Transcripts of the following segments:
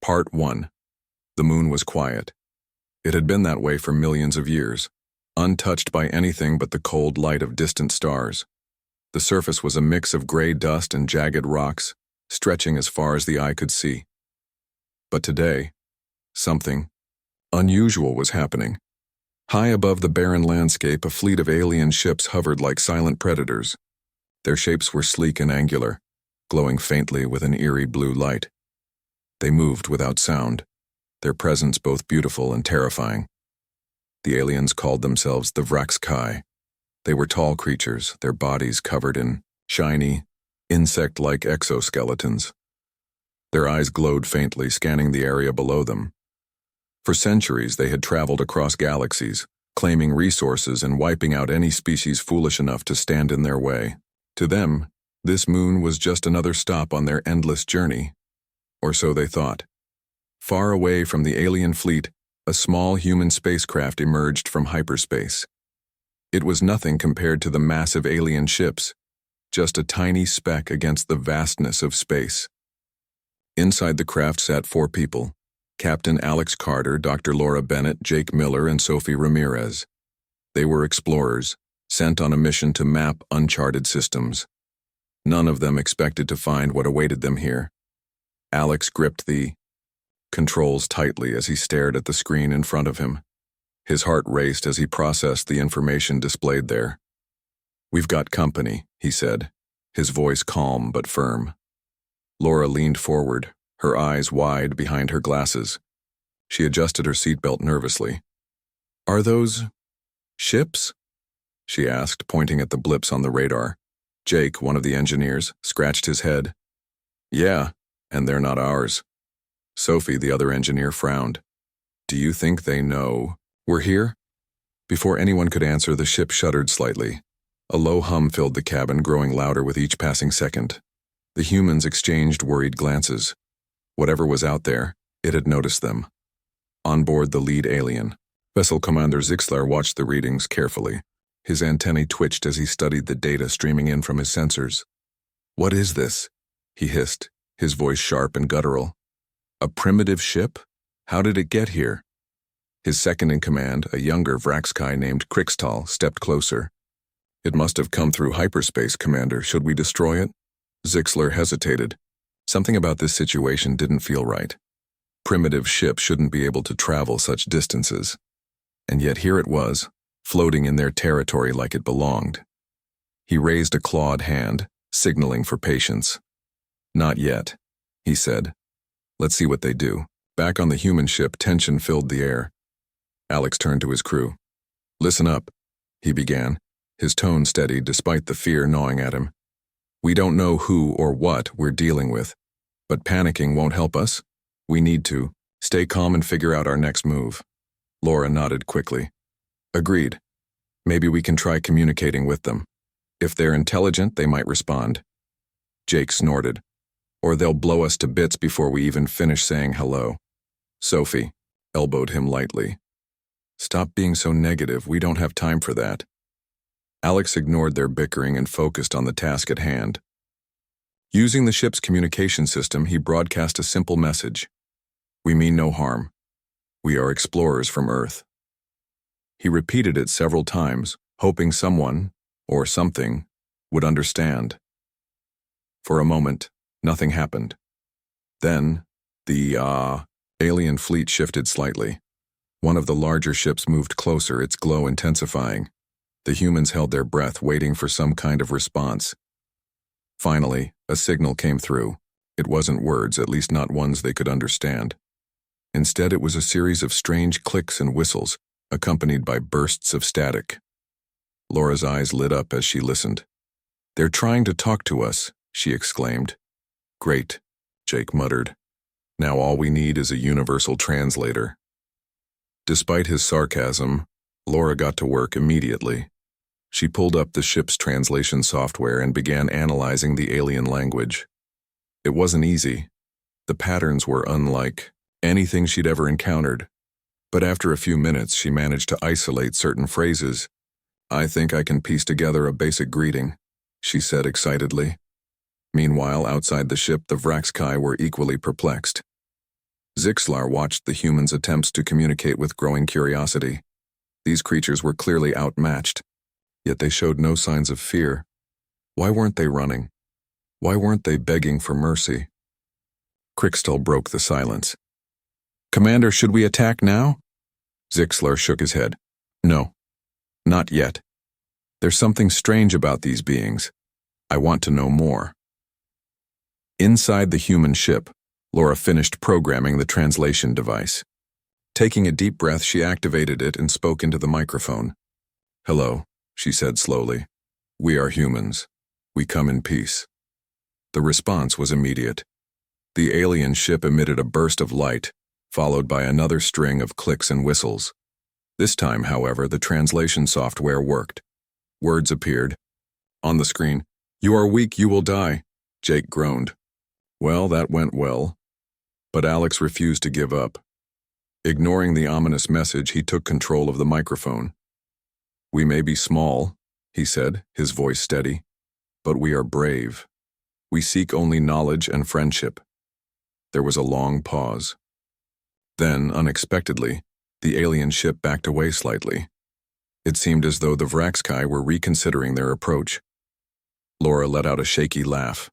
Part 1. The moon was quiet. It had been that way for millions of years, untouched by anything but the cold light of distant stars. The surface was a mix of gray dust and jagged rocks, stretching as far as the eye could see. But today, something unusual was happening. High above the barren landscape, a fleet of alien ships hovered like silent predators. Their shapes were sleek and angular, glowing faintly with an eerie blue light. They moved without sound, their presence both beautiful and terrifying. The aliens called themselves the Vraxkai. They were tall creatures, their bodies covered in shiny, insect-like exoskeletons. Their eyes glowed faintly, scanning the area below them. For centuries, they had traveled across galaxies, claiming resources and wiping out any species foolish enough to stand in their way. To them, this moon was just another stop on their endless journey. Or so they thought. Far away from the alien fleet, a small human spacecraft emerged from hyperspace. It was nothing compared to the massive alien ships, just a tiny speck against the vastness of space. Inside the craft sat 4 people: Captain Alex Carter, Dr. Laura Bennett, Jake Miller, and Sophie Ramirez. They were explorers, sent on a mission to map uncharted systems. None of them expected to find what awaited them here. Alex gripped the controls tightly as he stared at the screen in front of him. His heart raced as he processed the information displayed there. "We've got company," he said, his voice calm but firm. Laura leaned forward, her eyes wide behind her glasses. She adjusted her seatbelt nervously. "Are those ships?" she asked, pointing at the blips on the radar. Jake, one of the engineers, scratched his head. "Yeah, and they're not ours." Sophie, the other engineer, frowned. "Do you think they know we're here?" Before anyone could answer, the ship shuddered slightly. A low hum filled the cabin, growing louder with each passing second. The humans exchanged worried glances. Whatever was out there, it had noticed them. On board the lead alien, Vessel Commander Zixlar watched the readings carefully. His antennae twitched as he studied the data streaming in from his sensors. "What is this?" he hissed, his voice sharp and guttural. "A primitive ship? How did it get here?" His second-in-command, a younger Vraxkai named Krixtal, stepped closer. "It must have come through hyperspace, Commander. Should we destroy it?" Zixlar hesitated. Something about this situation didn't feel right. Primitive ships shouldn't be able to travel such distances. And yet here it was, floating in their territory like it belonged. He raised a clawed hand, signaling for patience. "Not yet," he said. "Let's see what they do." Back on the human ship, tension filled the air. Alex turned to his crew. "Listen up," he began, his tone steady despite the fear gnawing at him. "We don't know who or what we're dealing with, but panicking won't help us. We need to stay calm and figure out our next move." Laura nodded quickly. "Agreed. Maybe we can try communicating with them. If they're intelligent, they might respond." Jake snorted. "Or they'll blow us to bits before we even finish saying hello." Sophie elbowed him lightly. "Stop being so negative. We don't have time for that." Alex ignored their bickering and focused on the task at hand. Using the ship's communication system, he broadcast a simple message. "We mean no harm. We are explorers from Earth." He repeated it several times, hoping someone, or something, would understand. For a moment, nothing happened. Then, the alien fleet shifted slightly. One of the larger ships moved closer, its glow intensifying. The humans held their breath, waiting for some kind of response. Finally, a signal came through. It wasn't words, at least not ones they could understand. Instead, it was a series of strange clicks and whistles, accompanied by bursts of static. Laura's eyes lit up as she listened. "They're trying to talk to us," she exclaimed. "Great," Jake muttered. "Now all we need is a universal translator." Despite his sarcasm, Laura got to work immediately. She pulled up the ship's translation software and began analyzing the alien language. It wasn't easy. The patterns were unlike anything she'd ever encountered. But after a few minutes, she managed to isolate certain phrases. "I think I can piece together a basic greeting," she said excitedly. Meanwhile, outside the ship, the Vraxkai were equally perplexed. Zixlar watched the humans' attempts to communicate with growing curiosity. These creatures were clearly outmatched, yet they showed no signs of fear. Why weren't they running? Why weren't they begging for mercy? Crixtel broke the silence. "Commander, should we attack now?" Zixlar shook his head. "No, not yet. There's something strange about these beings. I want to know more." Inside the human ship, Laura finished programming the translation device. Taking a deep breath, she activated it and spoke into the microphone. "Hello," she said slowly. "We are humans. We come in peace." The response was immediate. The alien ship emitted a burst of light, followed by another string of clicks and whistles. This time, however, the translation software worked. Words appeared. On the screen, "You are weak, you will die," Jake groaned. Well, that went well. But Alex refused to give up. Ignoring the ominous message, he took control of the microphone. "We may be small," he said, his voice steady, "but we are brave. We seek only knowledge and friendship." There was a long pause. Then, unexpectedly, the alien ship backed away slightly. It seemed as though the Vraxkai were reconsidering their approach. Laura let out a shaky laugh.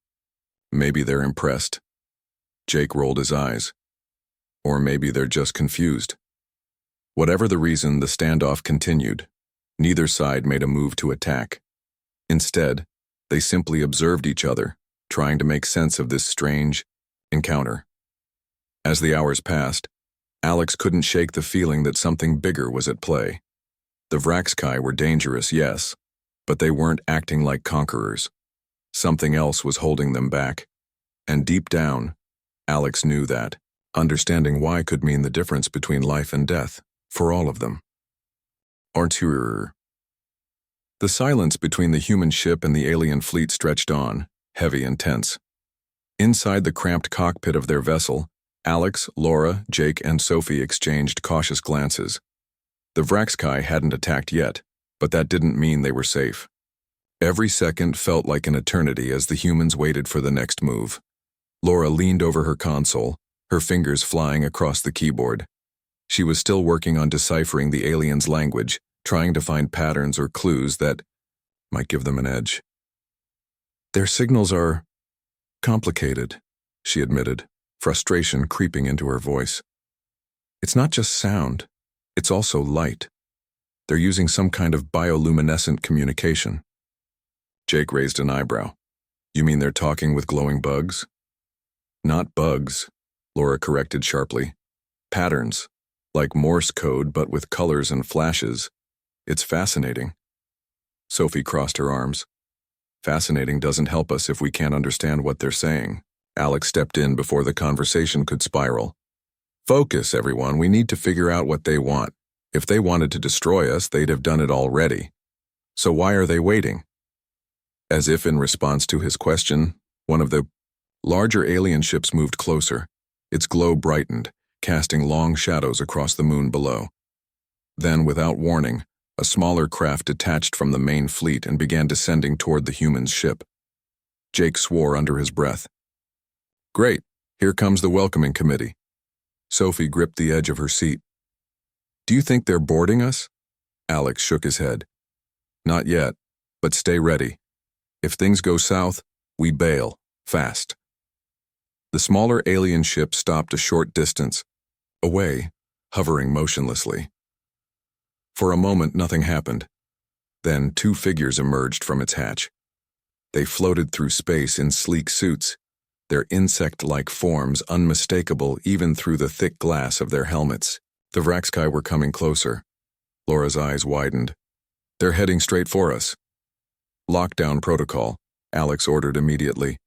Maybe they're impressed. Jake rolled his eyes. Or maybe they're just confused. Whatever the reason, the standoff continued. Neither side made a move to attack. Instead, they simply observed each other, trying to make sense of this strange encounter. As the hours passed, Alex couldn't shake the feeling that something bigger was at play. The Vraxkai were dangerous, yes, but they weren't acting like conquerors. Something else was holding them back. And deep down, Alex knew that. Understanding why could mean the difference between life and death, for all of them. Artur. The silence between the human ship and the alien fleet stretched on, heavy and tense. Inside the cramped cockpit of their vessel, Alex, Laura, Jake, and Sophie exchanged cautious glances. The Vraxkai hadn't attacked yet, but that didn't mean they were safe. Every second felt like an eternity as the humans waited for the next move. Laura leaned over her console, her fingers flying across the keyboard. She was still working on deciphering the aliens' language, trying to find patterns or clues that might give them an edge. "Their signals are complicated," she admitted, frustration creeping into her voice. "It's not just sound, it's also light. They're using some kind of bioluminescent communication." Jake raised an eyebrow. "You mean they're talking with glowing bugs?" "Not bugs," Laura corrected sharply. "Patterns, like Morse code but with colors and flashes. It's fascinating." Sophie crossed her arms. "Fascinating doesn't help us if we can't understand what they're saying." Alex stepped in before the conversation could spiral. "Focus, everyone. We need to figure out what they want. If they wanted to destroy us, they'd have done it already. So why are they waiting?" As if in response to his question, one of the larger alien ships moved closer. Its glow brightened, casting long shadows across the moon below. Then, without warning, a smaller craft detached from the main fleet and began descending toward the human's ship. Jake swore under his breath. "Great, here comes the welcoming committee." Sophie gripped the edge of her seat. "Do you think they're boarding us?" Alex shook his head. "Not yet, but stay ready. If things go south, we bail, fast." The smaller alien ship stopped a short distance away, hovering motionlessly. For a moment, nothing happened. Then 2 figures emerged from its hatch. They floated through space in sleek suits, their insect-like forms unmistakable even through the thick glass of their helmets. The Vraxkai were coming closer. Laura's eyes widened. "They're heading straight for us." "Lockdown protocol," Alex ordered immediately.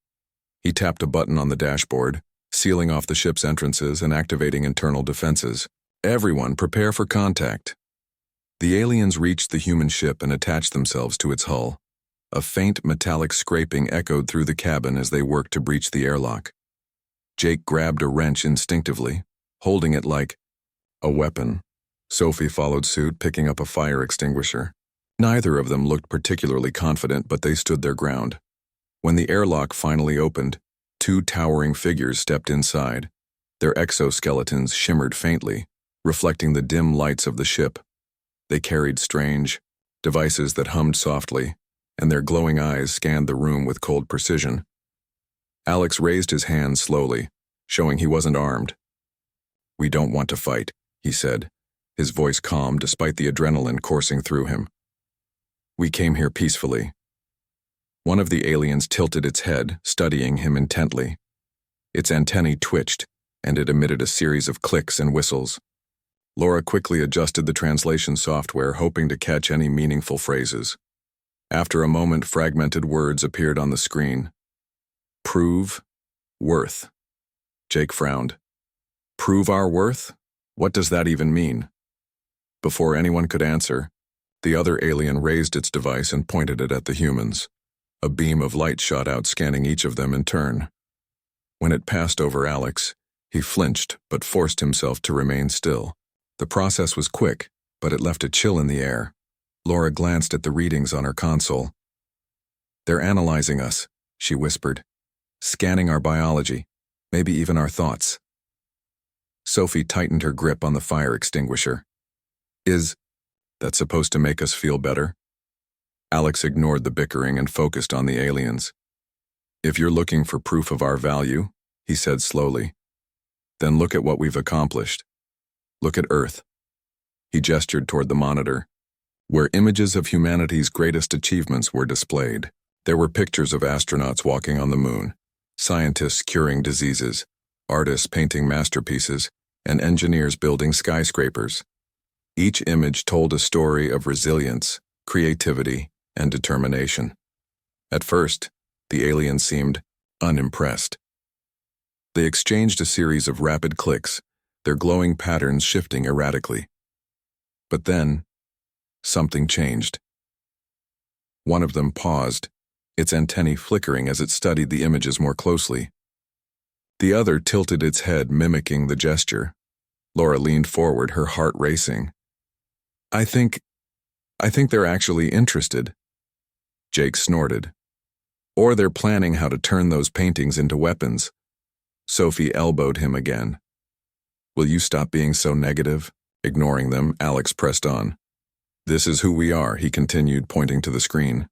He tapped a button on the dashboard, sealing off the ship's entrances and activating internal defenses. "Everyone, prepare for contact." The aliens reached the human ship and attached themselves to its hull. A faint metallic scraping echoed through the cabin as they worked to breach the airlock. Jake grabbed a wrench instinctively, holding it like a weapon. Sophie followed suit, picking up a fire extinguisher. Neither of them looked particularly confident, but they stood their ground. When the airlock finally opened, 2 towering figures stepped inside. Their exoskeletons shimmered faintly, reflecting the dim lights of the ship. They carried strange devices that hummed softly, and their glowing eyes scanned the room with cold precision. Alex raised his hand slowly, showing he wasn't armed. "We don't want to fight," he said, his voice calm despite the adrenaline coursing through him. "We came here peacefully." One of the aliens tilted its head, studying him intently. Its antennae twitched, and it emitted a series of clicks and whistles. Laura quickly adjusted the translation software, hoping to catch any meaningful phrases. After a moment, fragmented words appeared on the screen. "Prove worth." Jake frowned. "Prove our worth? What does that even mean?" Before anyone could answer, the other alien raised its device and pointed it at the humans. A beam of light shot out, scanning each of them in turn. When it passed over Alex, he flinched but forced himself to remain still. The process was quick, but it left a chill in the air. Laura glanced at the readings on her console. "They're analyzing us," she whispered. "Scanning our biology, maybe even our thoughts." Sophie tightened her grip on the fire extinguisher. "Is that supposed to make us feel better?" Alex ignored the bickering and focused on the aliens. "If you're looking for proof of our value," he said slowly, "then look at what we've accomplished. Look at Earth." He gestured toward the monitor, where images of humanity's greatest achievements were displayed. There were pictures of astronauts walking on the moon, scientists curing diseases, artists painting masterpieces, and engineers building skyscrapers. Each image told a story of resilience, creativity, and determination. At first, the aliens seemed unimpressed. They exchanged a series of rapid clicks, their glowing patterns shifting erratically. But then, something changed. One of them paused, its antennae flickering as it studied the images more closely. The other tilted its head, mimicking the gesture. Laura leaned forward, her heart racing. I think they're actually interested." Jake snorted. "Or they're planning how to turn those paintings into weapons." Sophie elbowed him again. "Will you stop being so negative?" Ignoring them, Alex pressed on. "This is who we are," he continued, pointing to the screen.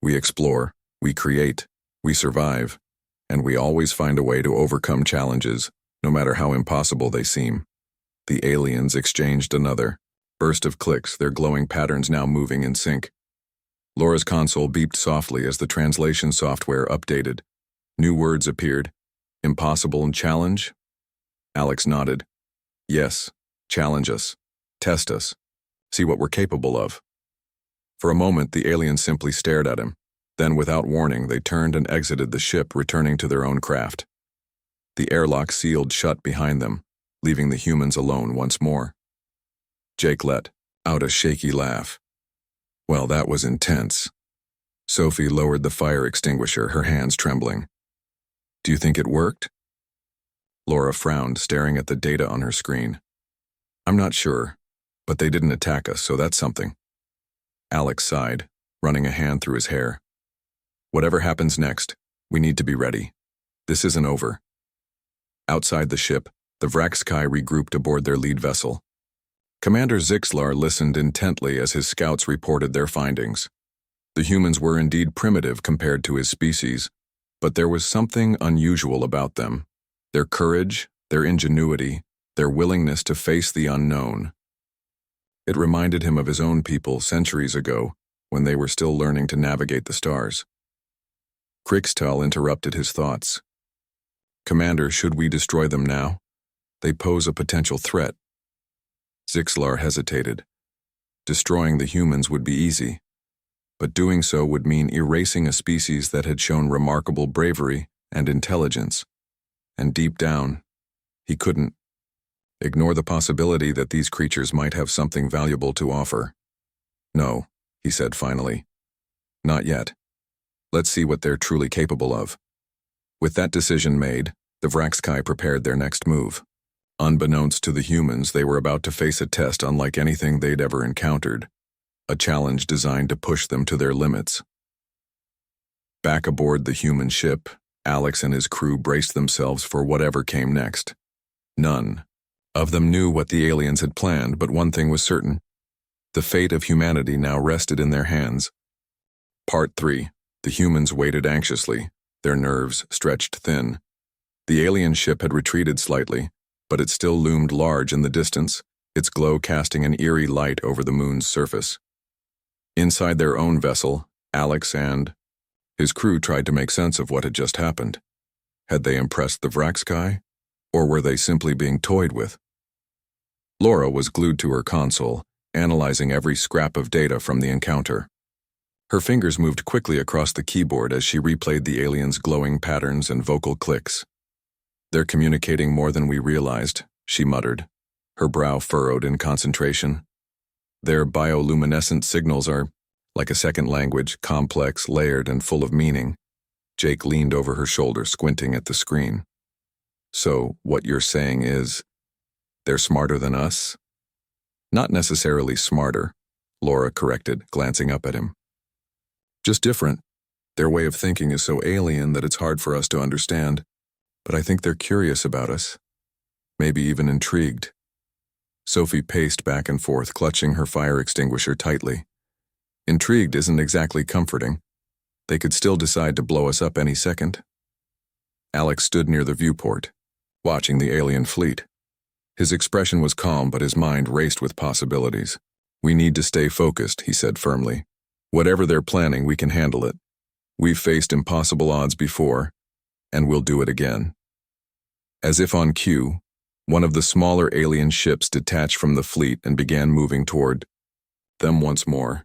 "We explore, we create, we survive, and we always find a way to overcome challenges, no matter how impossible they seem." The aliens exchanged another burst of clicks, their glowing patterns now moving in sync. Laura's console beeped softly as the translation software updated. New words appeared. "Impossible and challenge?" Alex nodded. "Yes, challenge us, test us, see what we're capable of." For a moment, the aliens simply stared at him. Then, without warning, they turned and exited the ship, returning to their own craft. The airlock sealed shut behind them, leaving the humans alone once more. Jake let out a shaky laugh. "Well, that was intense." Sophie lowered the fire extinguisher, her hands trembling. "Do you think it worked?" Laura frowned, staring at the data on her screen. "I'm not sure, but they didn't attack us, so that's something." Alex sighed, running a hand through his hair. "Whatever happens next, we need to be ready. This isn't over." Outside the ship, the Vraxkai regrouped aboard their lead vessel. Commander Zixlar listened intently as his scouts reported their findings. The humans were indeed primitive compared to his species, but there was something unusual about them. Their courage, their ingenuity, their willingness to face the unknown. It reminded him of his own people centuries ago, when they were still learning to navigate the stars. Krixtal interrupted his thoughts. "Commander, should we destroy them now? They pose a potential threat." Zixlar hesitated. Destroying the humans would be easy, but doing so would mean erasing a species that had shown remarkable bravery and intelligence. And deep down, he couldn't ignore the possibility that these creatures might have something valuable to offer. "No," he said finally. "Not yet. Let's see what they're truly capable of." With that decision made, the Vraxkai prepared their next move. Unbeknownst to the humans, they were about to face a test unlike anything they'd ever encountered, a challenge designed to push them to their limits. Back aboard the human ship, Alex and his crew braced themselves for whatever came next. None of them knew what the aliens had planned, but one thing was certain. The fate of humanity now rested in their hands. Part 3. The humans waited anxiously, their nerves stretched thin. The alien ship had retreated slightly, but it still loomed large in the distance, its glow casting an eerie light over the moon's surface. Inside their own vessel, Alex and his crew tried to make sense of what had just happened. Had they impressed the Vraxkai, or were they simply being toyed with? Laura was glued to her console, analyzing every scrap of data from the encounter. Her fingers moved quickly across the keyboard as she replayed the aliens' glowing patterns and vocal clicks. "They're communicating more than we realized," she muttered, her brow furrowed in concentration. "Their bioluminescent signals are like a second language, complex, layered, and full of meaning." Jake leaned over her shoulder, squinting at the screen. "So, what you're saying is, they're smarter than us?" "Not necessarily smarter," Laura corrected, glancing up at him. "Just different. Their way of thinking is so alien that it's hard for us to understand. But I think they're curious about us. Maybe even intrigued." Sophie paced back and forth, clutching her fire extinguisher tightly. Intrigued isn't exactly comforting. They could still decide to blow us up any second. Alex stood near the viewport, watching the alien fleet. His expression was calm, but his mind raced with possibilities. "We need to stay focused," he said firmly. "Whatever they're planning, we can handle it. We've faced impossible odds before, and we'll do it again." As if on cue, one of the smaller alien ships detached from the fleet and began moving toward them once more.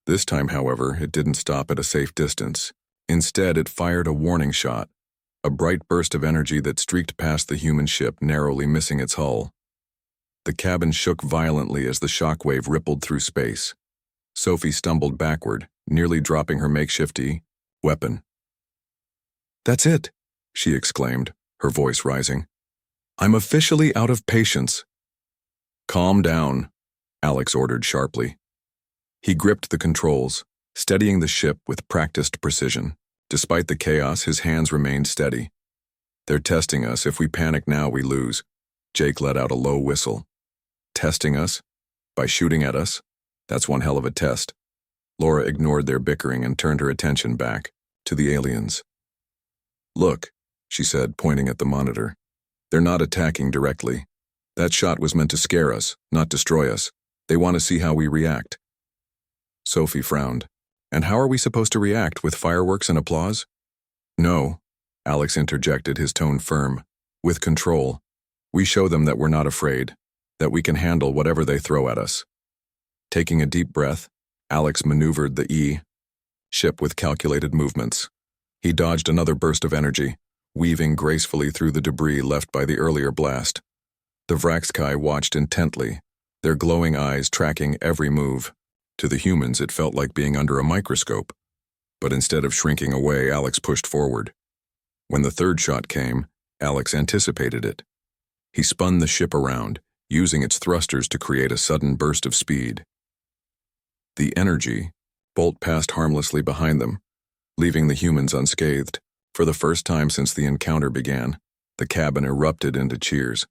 This time, however, it didn't stop at a safe distance. Instead, it fired a warning shot, a bright burst of energy that streaked past the human ship, narrowly missing its hull. The cabin shook violently as the shockwave rippled through space. Sophie stumbled backward, nearly dropping her makeshifty weapon. "That's it," she exclaimed, her voice rising. "I'm officially out of patience." "Calm down," Alex ordered sharply. He gripped the controls, steadying the ship with practiced precision. Despite the chaos, his hands remained steady. "They're testing us. If we panic now, we lose." Jake let out a low whistle. "Testing us? By shooting at us? That's one hell of a test." Laura ignored their bickering and turned her attention back to the aliens. "Look," she said, pointing at the monitor. "They're not attacking directly. That shot was meant to scare us, not destroy us. They want to see how we react." Sophie frowned. "And how are we supposed to react, with fireworks and applause?" "No," Alex interjected, his tone firm. "With control. We show them that we're not afraid, that we can handle whatever they throw at us." Taking a deep breath, Alex maneuvered the ship with calculated movements. He dodged another burst of energy, weaving gracefully through the debris left by the earlier blast. The Vraxkai watched intently, their glowing eyes tracking every move. To the humans, it felt like being under a microscope. But instead of shrinking away, Alex pushed forward. When the third shot came, Alex anticipated it. He spun the ship around, using its thrusters to create a sudden burst of speed. The energy bolt passed harmlessly behind them, leaving the humans unscathed. For the first time since the encounter began, the cabin erupted into cheers.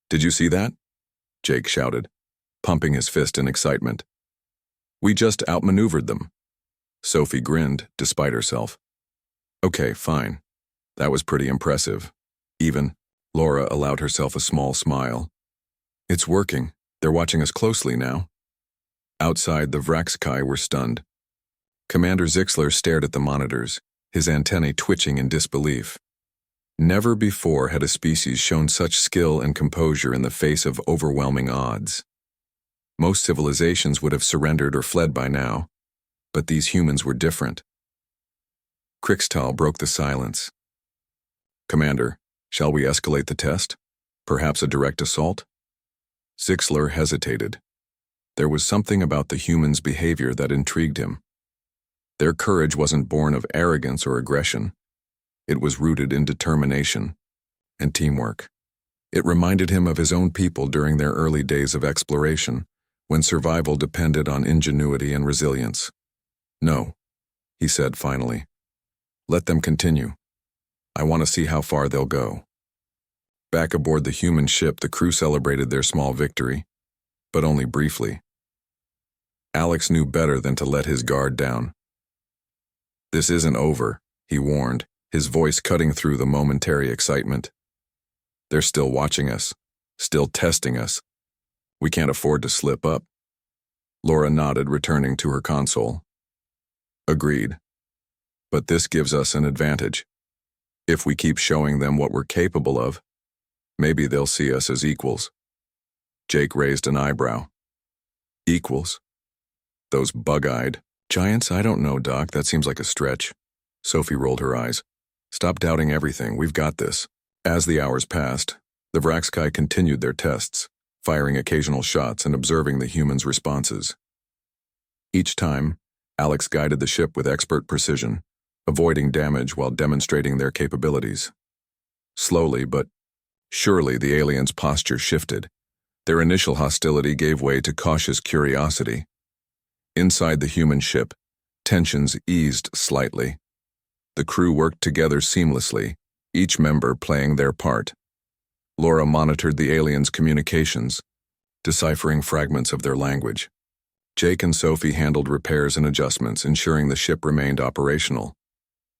"Did you see that?" Jake shouted, pumping his fist in excitement. "We just outmaneuvered them." Sophie grinned, despite herself. "Okay, fine. That was pretty impressive. Even." Laura allowed herself a small smile. "It's working. They're watching us closely now." Outside, the Vraxkai were stunned. Commander Zixler stared at the monitors, his antennae twitching in disbelief. Never before had a species shown such skill and composure in the face of overwhelming odds. Most civilizations would have surrendered or fled by now, but these humans were different. Krixtal broke the silence. "Commander, shall we escalate the test? Perhaps a direct assault?" Zixler hesitated. There was something about the humans' behavior that intrigued him. Their courage wasn't born of arrogance or aggression. It was rooted in determination and teamwork. It reminded him of his own people during their early days of exploration, when survival depended on ingenuity and resilience. "No," he said finally. "Let them continue. I want to see how far they'll go." Back aboard the human ship, the crew celebrated their small victory, but only briefly. Alex knew better than to let his guard down. "This isn't over," he warned, his voice cutting through the momentary excitement. "They're still watching us, still testing us. We can't afford to slip up." Laura nodded, returning to her console. "Agreed. But this gives us an advantage. If we keep showing them what we're capable of, maybe they'll see us as equals." Jake raised an eyebrow. "Equals? Those bug-eyed giants? I don't know, Doc. That seems like a stretch." Sophie rolled her eyes. "Stop doubting everything. We've got this." As the hours passed, the Vraxkai continued their tests, firing occasional shots and observing the humans' responses. Each time, Alex guided the ship with expert precision, avoiding damage while demonstrating their capabilities. Slowly but surely, the aliens' posture shifted. Their initial hostility gave way to cautious curiosity. Inside the human ship, tensions eased slightly. The crew worked together seamlessly, each member playing their part. Laura monitored the aliens' communications, deciphering fragments of their language. Jake and Sophie handled repairs and adjustments, ensuring the ship remained operational.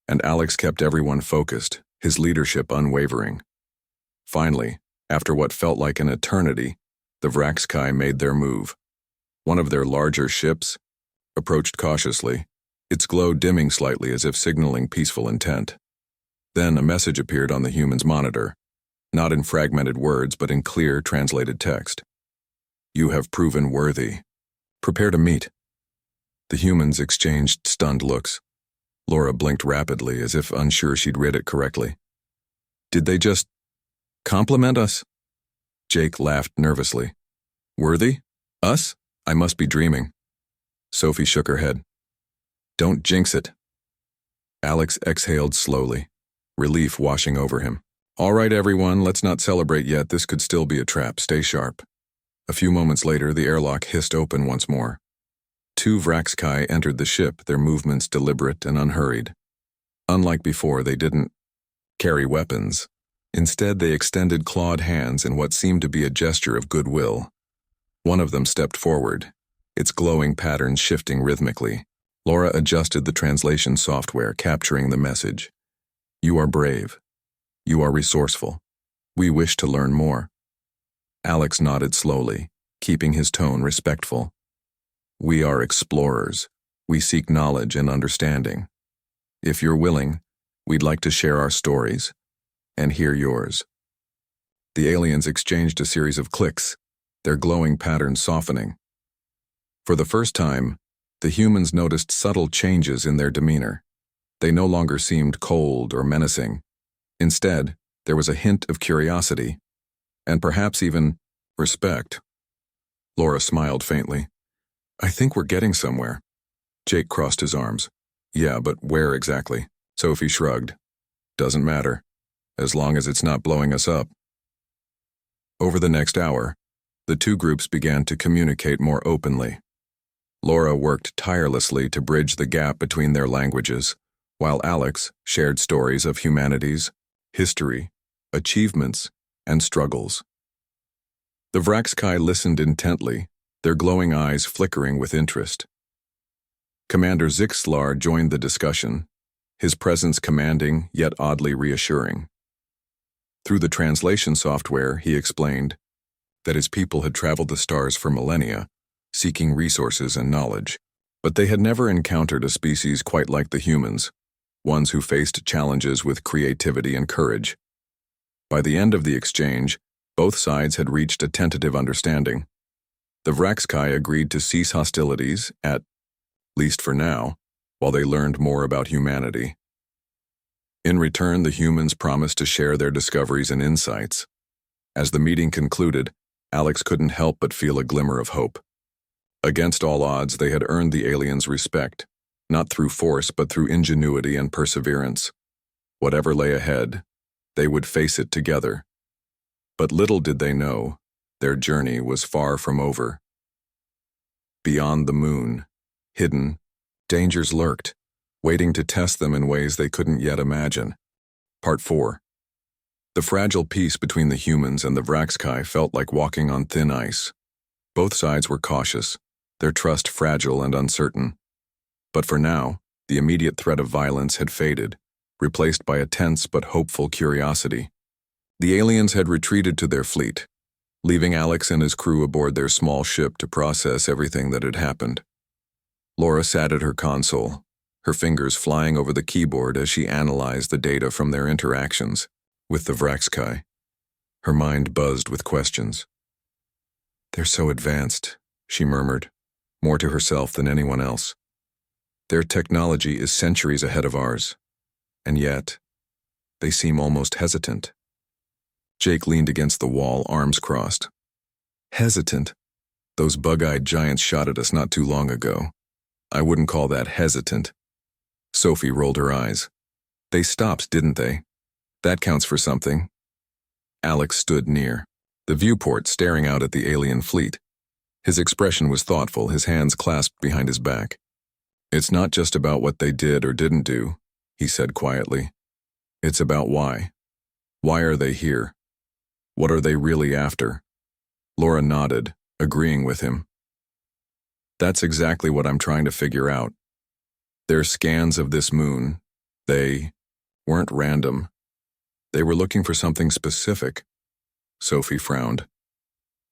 And Alex kept everyone focused, his leadership unwavering. Finally, after what felt like an eternity, the Vraxkai made their move. One of their larger ships approached cautiously, its glow dimming slightly as if signaling peaceful intent. Then a message appeared on the human's monitor, not in fragmented words but in clear, translated text. "You have proven worthy. Prepare to meet." The humans exchanged stunned looks. Laura blinked rapidly, as if unsure she'd read it correctly. "Did they just compliment us?" Jake laughed nervously. "Worthy? Us? I must be dreaming." Sophie shook her head. "Don't jinx it." Alex exhaled slowly, relief washing over him. "All right, everyone, let's not celebrate yet. This could still be a trap. Stay sharp." A few moments later, the airlock hissed open once more. Two Vraxkai entered the ship, their movements deliberate and unhurried. Unlike before, they didn't carry weapons. Instead, they extended clawed hands in what seemed to be a gesture of goodwill. One of them stepped forward, its glowing patterns shifting rhythmically. Laura adjusted the translation software, capturing the message. "You are brave. You are resourceful. We wish to learn more." Alex nodded slowly, keeping his tone respectful. "We are explorers. We seek knowledge and understanding. If you're willing, we'd like to share our stories and hear yours." The aliens exchanged a series of clicks, their glowing patterns softening. For the first time, the humans noticed subtle changes in their demeanor. They no longer seemed cold or menacing. Instead, there was a hint of curiosity, and perhaps even respect. Laura smiled faintly. "I think we're getting somewhere." Jake crossed his arms. "Yeah, but where exactly?" Sophie shrugged. "Doesn't matter, as long as it's not blowing us up." Over the next hour, the two groups began to communicate more openly. Laura worked tirelessly to bridge the gap between their languages, while Alex shared stories of humanity's history, achievements, and struggles. The Vraxkai listened intently, their glowing eyes flickering with interest. Commander Zixlar joined the discussion, his presence commanding yet oddly reassuring. Through the translation software, he explained that his people had traveled the stars for millennia, seeking resources and knowledge, but they had never encountered a species quite like the humans, ones who faced challenges with creativity and courage. By the end of the exchange, both sides had reached a tentative understanding. The Vraxkai agreed to cease hostilities, at least for now, while they learned more about humanity. In return, the humans promised to share their discoveries and insights. As the meeting concluded, Alex couldn't help but feel a glimmer of hope. Against all odds, they had earned the aliens' respect, not through force but through ingenuity and perseverance. Whatever lay ahead, they would face it together. But little did they know, their journey was far from over. Beyond the moon, hidden, dangers lurked, waiting to test them in ways they couldn't yet imagine. Part 4. The fragile peace between the humans and the Vraxkai felt like walking on thin ice. Both sides were cautious, their trust fragile and uncertain. But for now, the immediate threat of violence had faded, replaced by a tense but hopeful curiosity. The aliens had retreated to their fleet, leaving Alex and his crew aboard their small ship to process everything that had happened. Laura sat at her console, her fingers flying over the keyboard as she analyzed the data from their interactions with the Vraxkai. Her mind buzzed with questions. "They're so advanced," she murmured, more to herself than anyone else. "Their technology is centuries ahead of ours, and yet, they seem almost hesitant." Jake leaned against the wall, arms crossed. "Hesitant? Those bug-eyed giants shot at us not too long ago. I wouldn't call that hesitant." Sophie rolled her eyes. "They stopped, didn't they? That counts for something." Alex stood near, the viewport staring out at the alien fleet. His expression was thoughtful, his hands clasped behind his back. "It's not just about what they did or didn't do," he said quietly. "It's about why. Why are they here? What are they really after?" Laura nodded, agreeing with him. "That's exactly what I'm trying to figure out. Their scans of this moon, they weren't random. They were looking for something specific." Sophie frowned.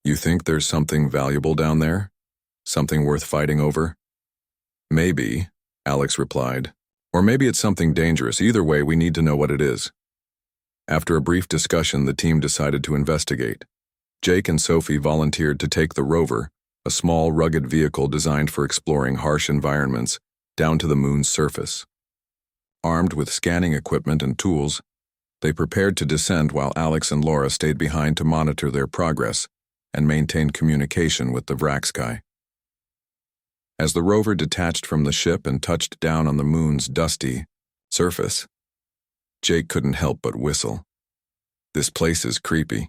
"You think there's something valuable down there? Something worth fighting over?" "Maybe," Alex replied. "Or maybe it's something dangerous. Either way, we need to know what it is." After a brief discussion, the team decided to investigate. Jake and Sophie volunteered to take the rover, a small, rugged vehicle designed for exploring harsh environments, down to the moon's surface. Armed with scanning equipment and tools, they prepared to descend while Alex and Laura stayed behind to monitor their progress and maintain communication with the Vraxkai. As the rover detached from the ship and touched down on the moon's dusty surface, Jake couldn't help but whistle. "This place is creepy,"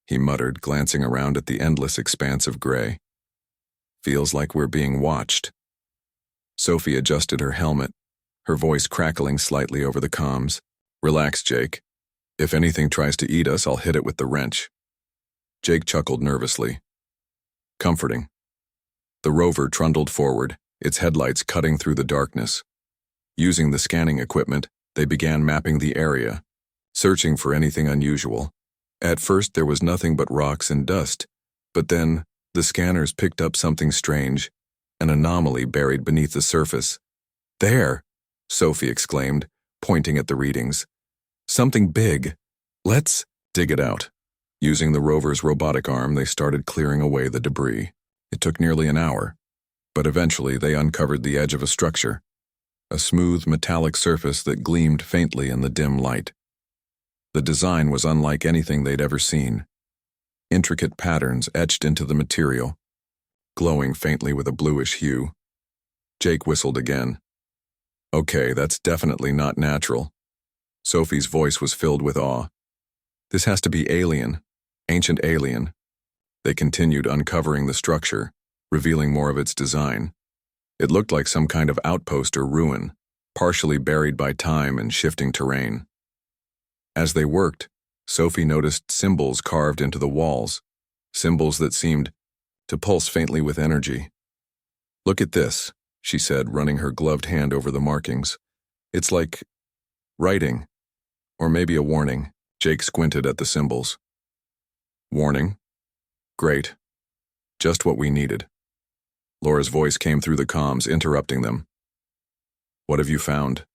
he muttered, glancing around at the endless expanse of gray. "Feels like we're being watched." Sophie adjusted her helmet, her voice crackling slightly over the comms. "Relax, Jake. If anything tries to eat us, I'll hit it with the wrench." Jake chuckled nervously. Comforting. The rover trundled forward, its headlights cutting through the darkness. Using the scanning equipment, they began mapping the area, searching for anything unusual. At first, there was nothing but rocks and dust, but then the scanners picked up something strange, an anomaly buried beneath the surface. "There!" Sophie exclaimed, pointing at the readings. "Something big. Let's dig it out." Using the rover's robotic arm, they started clearing away the debris. It took nearly an hour, but eventually they uncovered the edge of a structure, a smooth metallic surface that gleamed faintly in the dim light. The design was unlike anything they'd ever seen. Intricate patterns etched into the material, glowing faintly with a bluish hue. Jake whistled again. "Okay, that's definitely not natural." Sophie's voice was filled with awe. "This has to be alien, ancient alien." They continued uncovering the structure, revealing more of its design. It looked like some kind of outpost or ruin, partially buried by time and shifting terrain. As they worked, Sophie noticed symbols carved into the walls, symbols that seemed to pulse faintly with energy. "Look at this," she said, running her gloved hand over the markings. "It's like writing, or maybe a warning." Jake squinted at the symbols. "Warning? Great. Just what we needed." Laura's voice came through the comms, interrupting them. "What have you found?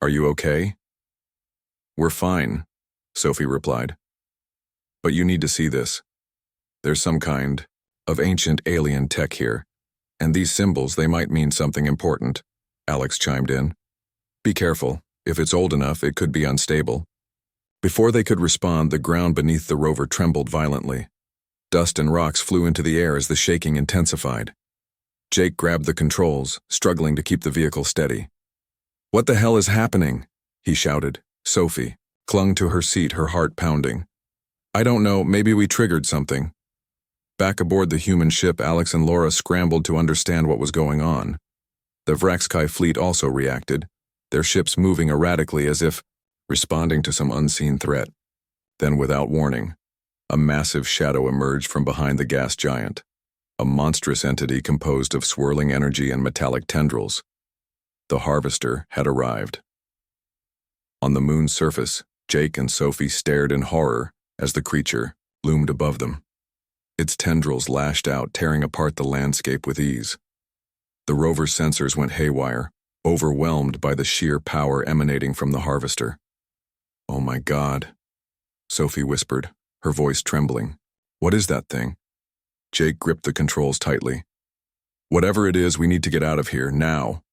Are you okay?" "We're fine," Sophie replied. "But you need to see this. There's some kind of ancient alien tech here, and these symbols, they might mean something important," Alex chimed in. "Be careful. If it's old enough, it could be unstable." Before they could respond, the ground beneath the rover trembled violently. Dust and rocks flew into the air as the shaking intensified. Jake grabbed the controls, struggling to keep the vehicle steady. "What the hell is happening?" he shouted. Sophie clung to her seat, her heart pounding. "I don't know, maybe we triggered something." Back aboard the human ship, Alex and Laura scrambled to understand what was going on. The Vraxkai fleet also reacted, their ships moving erratically as if responding to some unseen threat. Then, without warning, a massive shadow emerged from behind the gas giant, a monstrous entity composed of swirling energy and metallic tendrils. The Harvester had arrived. On the moon's surface, Jake and Sophie stared in horror as the creature loomed above them. Its tendrils lashed out, tearing apart the landscape with ease. The rover's sensors went haywire, overwhelmed by the sheer power emanating from the Harvester. "Oh my God," Sophie whispered, her voice trembling. "What is that thing?" Jake gripped the controls tightly. "Whatever it is, we need to get out of here, now."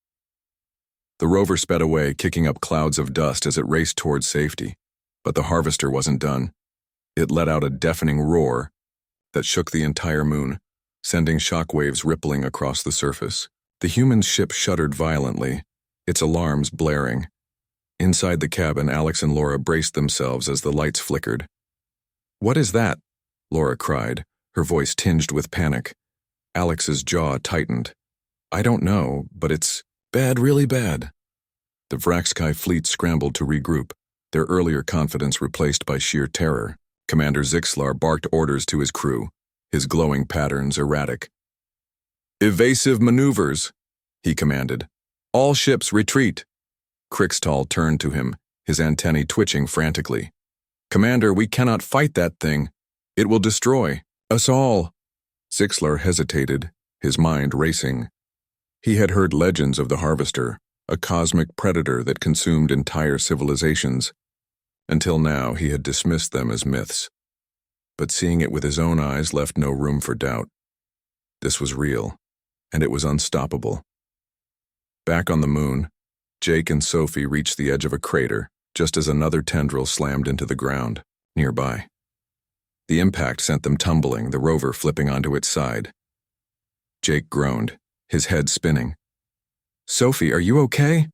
The rover sped away, kicking up clouds of dust as it raced towards safety. But the Harvester wasn't done. It let out a deafening roar that shook the entire moon, sending shockwaves rippling across the surface. The human ship shuddered violently, its alarms blaring. Inside the cabin, Alex and Laura braced themselves as the lights flickered. "What is that?" Laura cried, her voice tinged with panic. Alex's jaw tightened. "I don't know, but it's bad, really bad." The Vraxkai fleet scrambled to regroup, their earlier confidence replaced by sheer terror. Commander Zixlar barked orders to his crew, his glowing patterns erratic. "Evasive maneuvers," he commanded. "All ships retreat." Krixtal turned to him, his antennae twitching frantically. "Commander, we cannot fight that thing. It will destroy us all." Zixlar hesitated, his mind racing. He had heard legends of the Harvester, a cosmic predator that consumed entire civilizations. Until now, he had dismissed them as myths. But seeing it with his own eyes left no room for doubt. This was real, and it was unstoppable. Back on the moon, Jake and Sophie reached the edge of a crater just as another tendril slammed into the ground nearby. The impact sent them tumbling, the rover flipping onto its side. Jake groaned, his head spinning. "Sophie, are you okay?"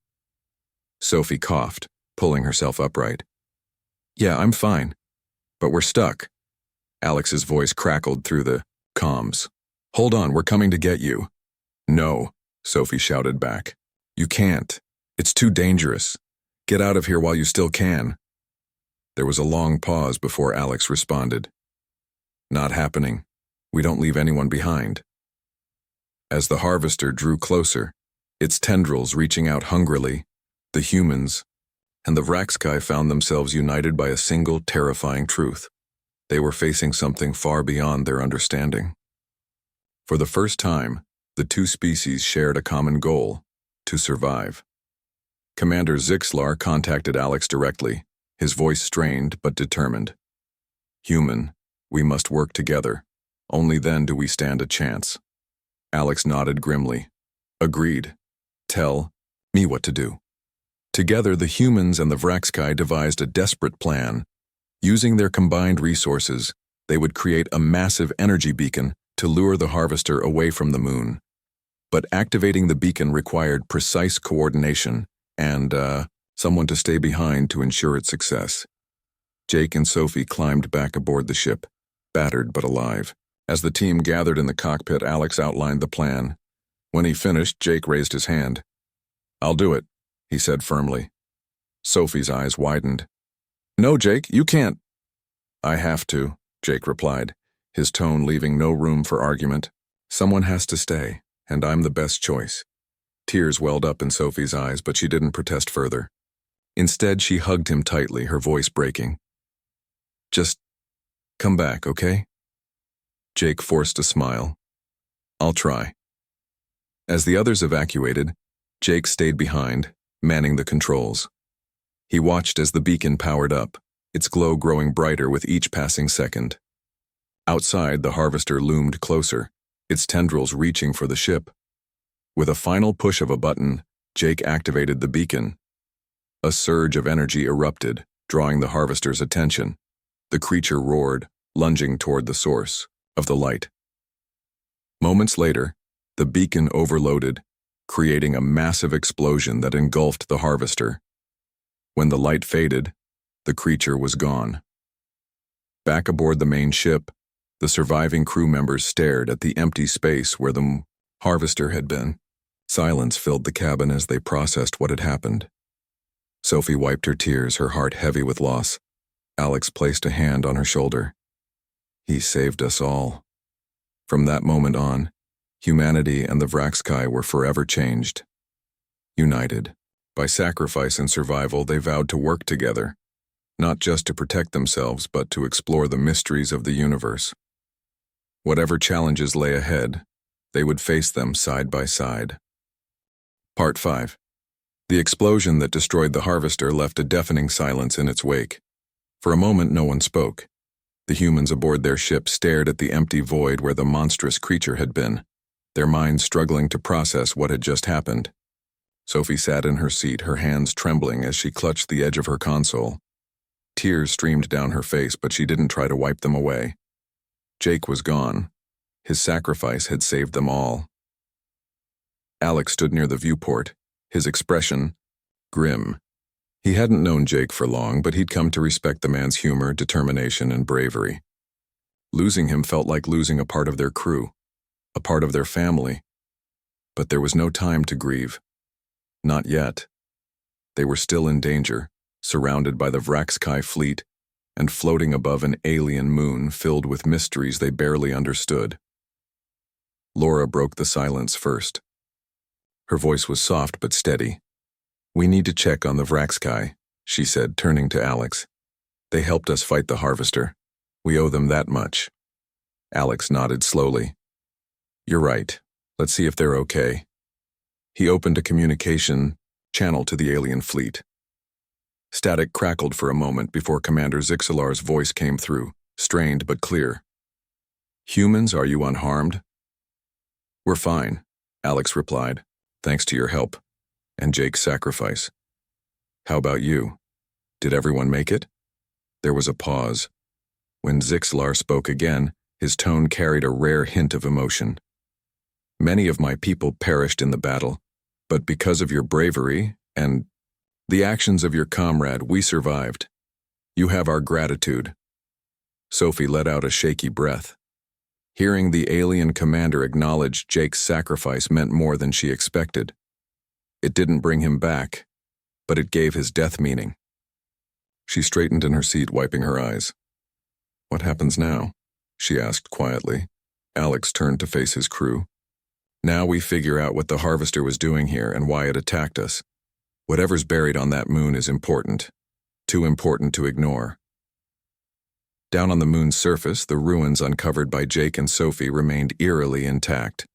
Sophie coughed, pulling herself upright. "Yeah, I'm fine. But we're stuck." Alex's voice crackled through the comms. "Hold on, we're coming to get you." "No," Sophie shouted back. "You can't. It's too dangerous. Get out of here while you still can." There was a long pause before Alex responded. "Not happening. We don't leave anyone behind." As the Harvester drew closer, its tendrils reaching out hungrily, the humans and the Vraxkai found themselves united by a single terrifying truth. They were facing something far beyond their understanding. For the first time, the two species shared a common goal: to survive. Commander Zixlar contacted Alex directly, his voice strained but determined. "Human, we must work together. Only then do we stand a chance." Alex nodded grimly. "Agreed. Tell me what to do." Together, the humans and the Vraxkai devised a desperate plan. Using their combined resources, they would create a massive energy beacon to lure the Harvester away from the moon. But activating the beacon required precise coordination and, someone to stay behind to ensure its success. Jake and Sophie climbed back aboard the ship, battered but alive. As the team gathered in the cockpit, Alex outlined the plan. When he finished, Jake raised his hand. "I'll do it," he said firmly. Sophie's eyes widened. "No, Jake, you can't." "I have to," Jake replied, his tone leaving no room for argument. "Someone has to stay, and I'm the best choice." Tears welled up in Sophie's eyes, but she didn't protest further. Instead, she hugged him tightly, her voice breaking. "Just come back, okay?" Jake forced a smile. "I'll try." As the others evacuated, Jake stayed behind, manning the controls. He watched as the beacon powered up, its glow growing brighter with each passing second. Outside, the Harvester loomed closer, its tendrils reaching for the ship. With a final push of a button, Jake activated the beacon. A surge of energy erupted, drawing the Harvester's attention. The creature roared, lunging toward the source of the light. Moments later, the beacon overloaded, creating a massive explosion that engulfed the Harvester. When the light faded, the creature was gone. Back aboard the main ship, the surviving crew members stared at the empty space where the Harvester had been. Silence filled the cabin as they processed what had happened. Sophie wiped her tears, her heart heavy with loss. Alex placed a hand on her shoulder. He saved us all. From that moment on, humanity and the Vraxkai were forever changed. United. By sacrifice and survival, they vowed to work together, not just to protect themselves, but to explore the mysteries of the universe. Whatever challenges lay ahead, they would face them side by side. Part 5. The explosion that destroyed the Harvester left a deafening silence in its wake. For a moment, no one spoke. The humans aboard their ship stared at the empty void where the monstrous creature had been, their minds struggling to process what had just happened. Sophie sat in her seat, her hands trembling as she clutched the edge of her console. Tears streamed down her face, but she didn't try to wipe them away. Jake was gone. His sacrifice had saved them all. Alex stood near the viewport, his expression grim. He hadn't known Jake for long, but he'd come to respect the man's humor, determination, and bravery. Losing him felt like losing a part of their crew, a part of their family. But there was no time to grieve. Not yet. They were still in danger, surrounded by the Vraxkai fleet, and floating above an alien moon filled with mysteries they barely understood. Laura broke the silence first. Her voice was soft but steady. "We need to check on the Vraxkai," she said, turning to Alex. "They helped us fight the Harvester. We owe them that much." Alex nodded slowly. "You're right. Let's see if they're okay." He opened a communication channel to the alien fleet. Static crackled for a moment before Commander Zixalar's voice came through, strained but clear. "Humans, are you unharmed?" "We're fine," Alex replied, "thanks to your help and Jake's sacrifice. How about you? Did everyone make it?" There was a pause. When Zixalar spoke again, his tone carried a rare hint of emotion. "Many of my people perished in the battle, but because of your bravery and the actions of your comrade, we survived. You have our gratitude." Sophie let out a shaky breath. Hearing the alien commander acknowledge Jake's sacrifice meant more than she expected. It didn't bring him back, but it gave his death meaning. She straightened in her seat, wiping her eyes. "What happens now?" she asked quietly. Alex turned to face his crew. "Now we figure out what the Harvester was doing here and why it attacked us. Whatever's buried on that moon is important. Too important to ignore." Down on the moon's surface, the ruins uncovered by Jake and Sophie remained eerily intact.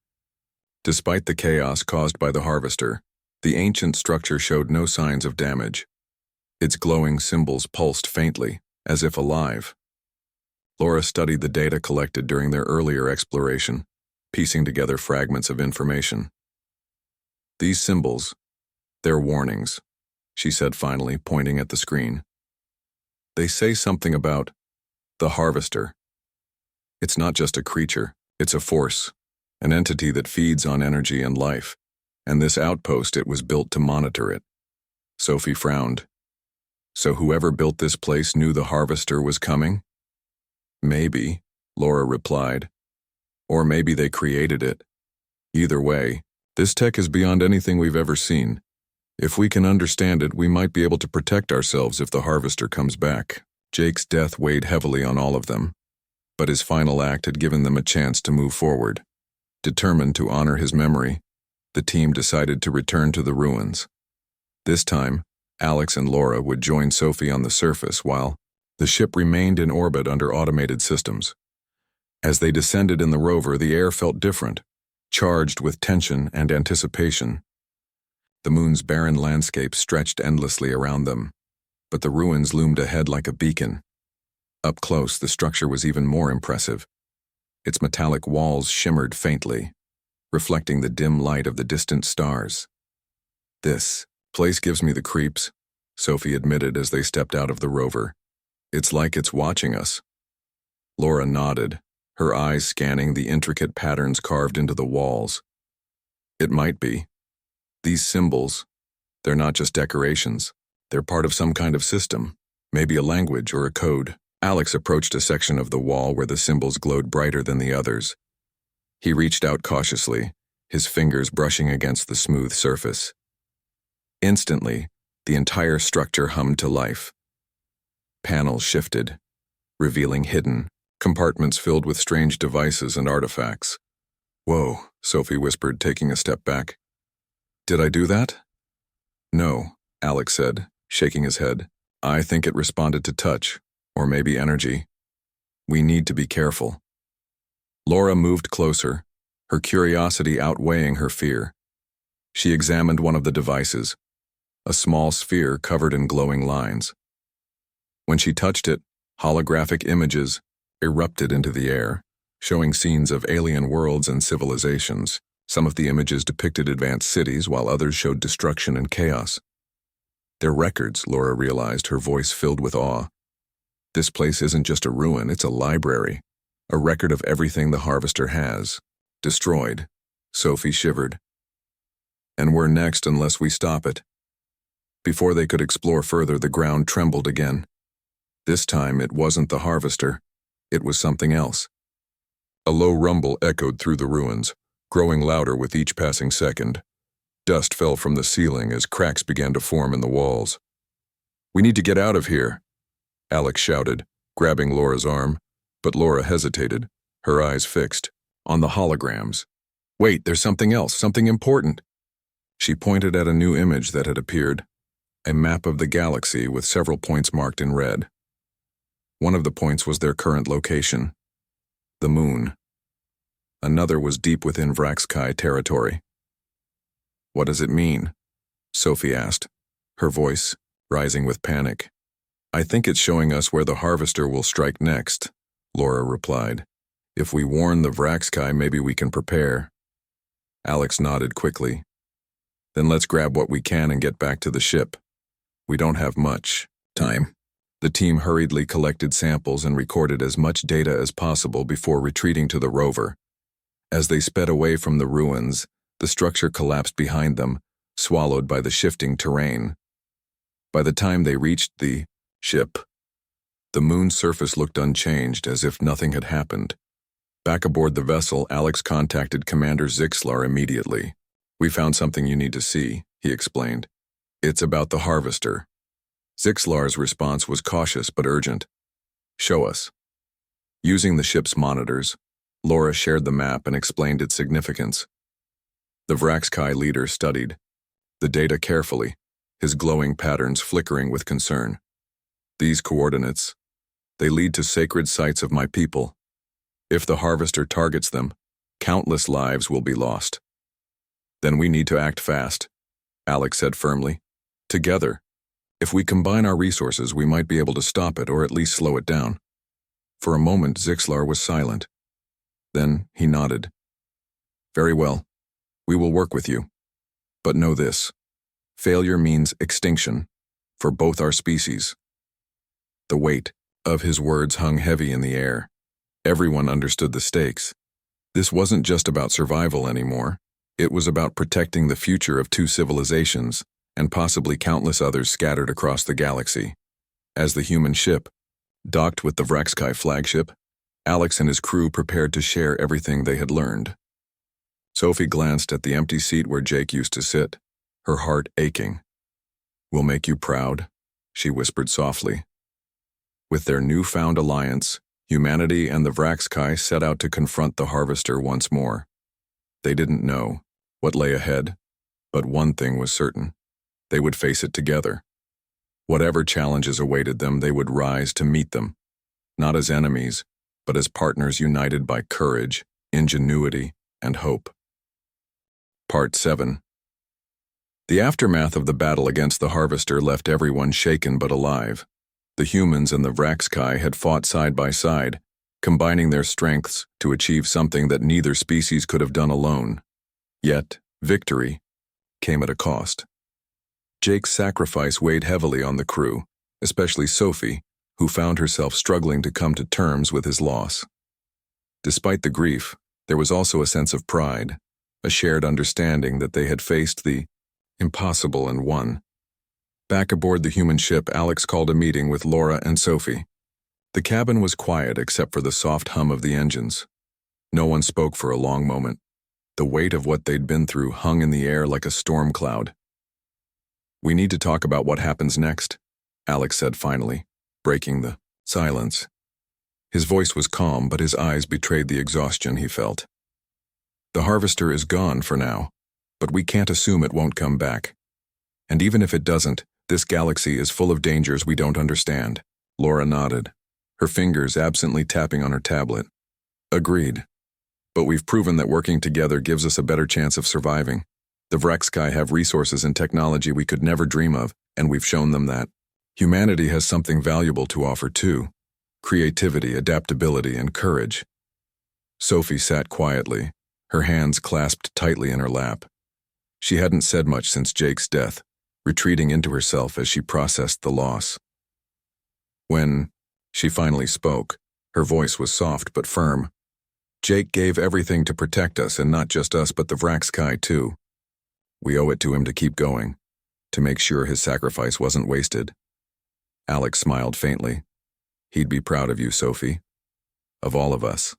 Despite the chaos caused by the Harvester, the ancient structure showed no signs of damage. Its glowing symbols pulsed faintly, as if alive. Laura studied the data collected during their earlier exploration, piecing together fragments of information. "These symbols, they're warnings," she said finally, pointing at the screen. "They say something about the Harvester. It's not just a creature, it's a force, an entity that feeds on energy and life, and this outpost, it was built to monitor it." Sophie frowned. "So whoever built this place knew the Harvester was coming?" "Maybe," Laura replied. "Or maybe they created it. Either way, this tech is beyond anything we've ever seen. If we can understand it, we might be able to protect ourselves if the Harvester comes back." Jake's death weighed heavily on all of them, but his final act had given them a chance to move forward. Determined to honor his memory, the team decided to return to the ruins. This time, Alex and Laura would join Sophie on the surface while the ship remained in orbit under automated systems. As they descended in the rover, the air felt different, charged with tension and anticipation. The moon's barren landscape stretched endlessly around them, but the ruins loomed ahead like a beacon. Up close, the structure was even more impressive. Its metallic walls shimmered faintly, reflecting the dim light of the distant stars. "This place gives me the creeps," Sophie admitted as they stepped out of the rover. "It's like it's watching us." Laura nodded, her eyes scanning the intricate patterns carved into the walls. "It might be. These symbols, they're not just decorations. They're part of some kind of system, maybe a language or a code." Alex approached a section of the wall where the symbols glowed brighter than the others. He reached out cautiously, his fingers brushing against the smooth surface. Instantly, the entire structure hummed to life. Panels shifted, revealing hidden compartments filled with strange devices and artifacts. "Whoa," Sophie whispered, taking a step back. "Did I do that?" "No," Alex said, shaking his head. "I think it responded to touch, or maybe energy. We need to be careful." Laura moved closer, her curiosity outweighing her fear. She examined one of the devices, a small sphere covered in glowing lines. When she touched it, holographic images erupted into the air, showing scenes of alien worlds and civilizations. Some of the images depicted advanced cities, while others showed destruction and chaos. "They're records," Laura realized, her voice filled with awe. "This place isn't just a ruin, it's a library, a record of everything the Harvester has destroyed." Sophie shivered. "And we're next unless we stop it." Before they could explore further, the ground trembled again. This time it wasn't the Harvester, it was something else. A low rumble echoed through the ruins, growing louder with each passing second. Dust fell from the ceiling as cracks began to form in the walls. "We need to get out of here," Alex shouted, grabbing Laura's arm, but Laura hesitated, her eyes fixed on the holograms. "Wait, there's something else, something important." She pointed at a new image that had appeared, a map of the galaxy with several points marked in red. One of the points was their current location, the moon. Another was deep within Vraxkai territory. "What does it mean?" Sophie asked, her voice rising with panic. "I think it's showing us where the Harvester will strike next," Laura replied. "If we warn the Vraxkai, maybe we can prepare." Alex nodded quickly. "Then let's grab what we can and get back to the ship. We don't have much time." The team hurriedly collected samples and recorded as much data as possible before retreating to the rover. As they sped away from the ruins, the structure collapsed behind them, swallowed by the shifting terrain. By the time they reached the ship, the moon's surface looked unchanged, as if nothing had happened. Back aboard the vessel, Alex contacted Commander Zixlar immediately. "We found something you need to see," he explained. "It's about the Harvester." Zixlar's response was cautious but urgent. "Show us." Using the ship's monitors, Laura shared the map and explained its significance. The Vraxkai leader studied the data carefully, his glowing patterns flickering with concern. "These coordinates, they lead to sacred sites of my people. If the Harvester targets them, countless lives will be lost." "Then we need to act fast," Alex said firmly. "Together. If we combine our resources, we might be able to stop it or at least slow it down." For a moment, Zixlar was silent. Then he nodded. "Very well. We will work with you. But know this. Failure means extinction, for both our species." The weight of his words hung heavy in the air. Everyone understood the stakes. This wasn't just about survival anymore. It was about protecting the future of two civilizations, and possibly countless others scattered across the galaxy. As the human ship docked with the Vraxkai flagship, Alex and his crew prepared to share everything they had learned. Sophie glanced at the empty seat where Jake used to sit, her heart aching. "We'll make you proud," she whispered softly. With their newfound alliance, humanity and the Vraxkai set out to confront the Harvester once more. They didn't know what lay ahead, but one thing was certain. They would face it together. Whatever challenges awaited them, they would rise to meet them, not as enemies, but as partners united by courage, ingenuity, and hope. Part 7. The aftermath of the battle against the Harvester left everyone shaken but alive. The humans and the Vraxkai had fought side by side, combining their strengths to achieve something that neither species could have done alone. Yet, victory came at a cost. Jake's sacrifice weighed heavily on the crew, especially Sophie, who found herself struggling to come to terms with his loss. Despite the grief, there was also a sense of pride, a shared understanding that they had faced the impossible and won. Back aboard the human ship, Alex called a meeting with Laura and Sophie. The cabin was quiet except for the soft hum of the engines. No one spoke for a long moment. The weight of what they'd been through hung in the air like a storm cloud. "We need to talk about what happens next," Alex said finally, breaking the silence. His voice was calm, but his eyes betrayed the exhaustion he felt. The harvester is gone for now, but we can't assume it won't come back. And even if it doesn't, this galaxy is full of dangers we don't understand. Laura nodded, her fingers absently tapping on her tablet. Agreed. But we've proven that working together gives us a better chance of surviving. The Vrexkai have resources and technology we could never dream of, and we've shown them that. Humanity has something valuable to offer too. Creativity, adaptability, and courage. Sophie sat quietly, her hands clasped tightly in her lap. She hadn't said much since Jake's death, retreating into herself as she processed the loss. When she finally spoke, her voice was soft but firm. Jake gave everything to protect us, and not just us but the Vrexkai too. We owe it to him to keep going, to make sure his sacrifice wasn't wasted. Alex smiled faintly. He'd be proud of you, Sophie. Of all of us.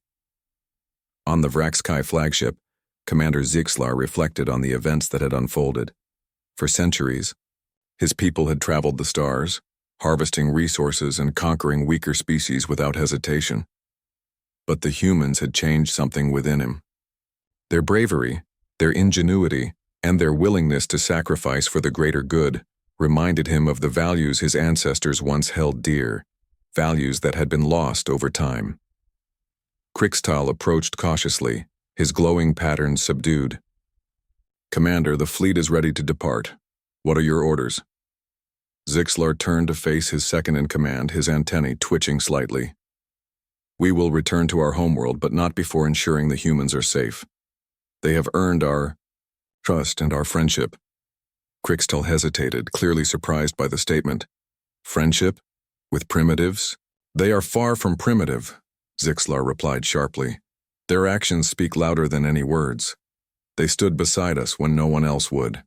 On the Vrexkai flagship, Commander Zixlar reflected on the events that had unfolded. For centuries, his people had traveled the stars, harvesting resources and conquering weaker species without hesitation. But the humans had changed something within him. Their bravery, their ingenuity, and their willingness to sacrifice for the greater good reminded him of the values his ancestors once held dear, values that had been lost over time. Krixtal approached cautiously, his glowing patterns subdued. Commander, the fleet is ready to depart. What are your orders? Zixlar turned to face his second-in-command, his antennae twitching slightly. We will return to our homeworld, but not before ensuring the humans are safe. They have earned our trust and our friendship. Krixtal hesitated, clearly surprised by the statement. Friendship? With primitives? They are far from primitive, Zixlar replied sharply. Their actions speak louder than any words. They stood beside us when no one else would.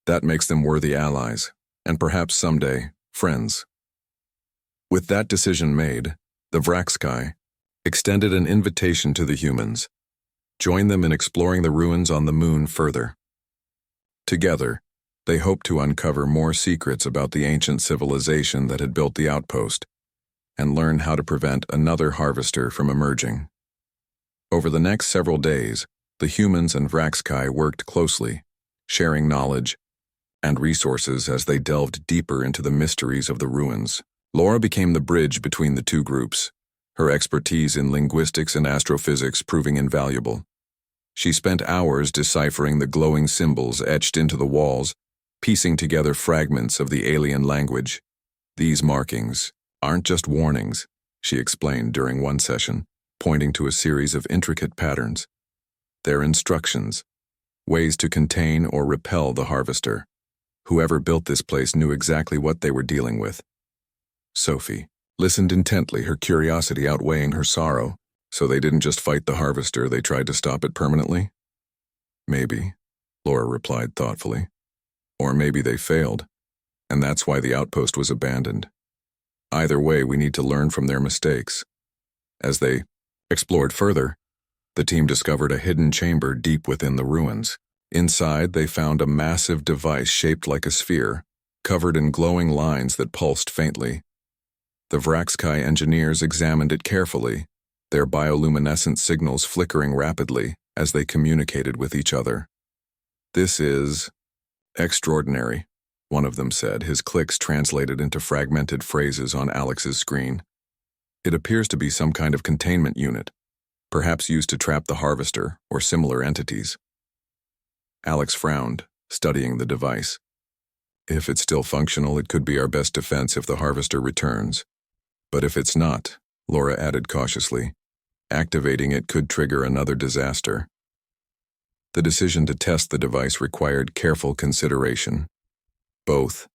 That makes them worthy allies, and perhaps someday, friends. With that decision made, the Vrexkai extended an invitation to the humans. Join them in exploring the ruins on the moon further. Together, they hoped to uncover more secrets about the ancient civilization that had built the outpost, and learn how to prevent another harvester from emerging. Over the next several days, the humans and Vrexkai worked closely, sharing knowledge and resources as they delved deeper into the mysteries of the ruins. Laura became the bridge between the two groups, her expertise in linguistics and astrophysics proving invaluable. She spent hours deciphering the glowing symbols etched into the walls, piecing together fragments of the alien language. These markings aren't just warnings, she explained during one session, pointing to a series of intricate patterns. They're instructions, ways to contain or repel the harvester. Whoever built this place knew exactly what they were dealing with. Sophie listened intently, her curiosity outweighing her sorrow. So they didn't just fight the harvester, they tried to stop it permanently? Maybe, Laura replied thoughtfully. Or maybe they failed, and that's why the outpost was abandoned. Either way, we need to learn from their mistakes. As they explored further, the team discovered a hidden chamber deep within the ruins. Inside, they found a massive device shaped like a sphere, covered in glowing lines that pulsed faintly. The Vrexkai engineers examined it carefully, their bioluminescent signals flickering rapidly as they communicated with each other. This is extraordinary, one of them said, his clicks translated into fragmented phrases on Alex's screen. It appears to be some kind of containment unit, perhaps used to trap the harvester or similar entities. Alex frowned, studying the device. If it's still functional, it could be our best defense if the harvester returns. But if it's not, Laura added cautiously, activating it could trigger another disaster. The decision to test the device required careful consideration. Both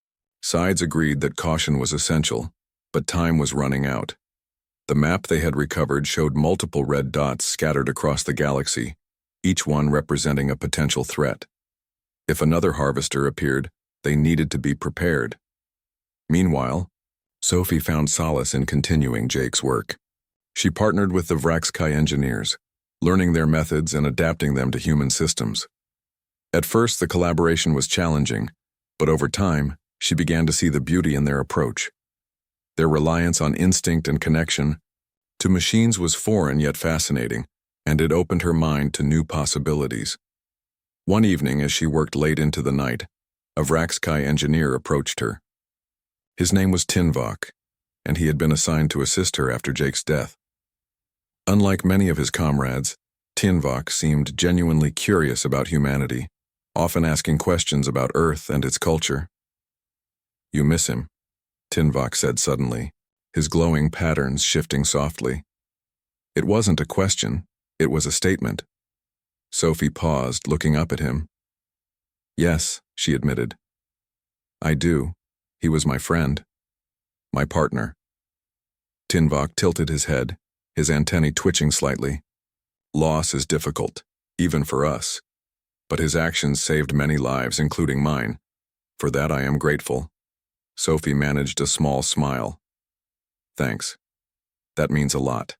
sides agreed that caution was essential, but time was running out. The map they had recovered showed multiple red dots scattered across the galaxy, each one representing a potential threat. If another harvester appeared, they needed to be prepared. Meanwhile, Sophie found solace in continuing Jake's work. She partnered with the Vrexkai engineers, learning their methods and adapting them to human systems. At first, the collaboration was challenging, but over time, she began to see the beauty in their approach. Their reliance on instinct and connection to machines was foreign yet fascinating, and it opened her mind to new possibilities. One evening, as she worked late into the night, a Vraxkai engineer approached her. His name was Tinvok, and he had been assigned to assist her after Jake's death. Unlike many of his comrades, Tinvok seemed genuinely curious about humanity, often asking questions about Earth and its culture. "You miss him," Tinvok said suddenly, his glowing patterns shifting softly. It wasn't a question, it was a statement. Sophie paused, looking up at him. "Yes," she admitted. "I do. He was my friend. My partner." Tinvok tilted his head, his antennae twitching slightly. "Loss is difficult, even for us. But his actions saved many lives, including mine. For that I am grateful." Sophie managed a small smile. "Thanks. That means a lot."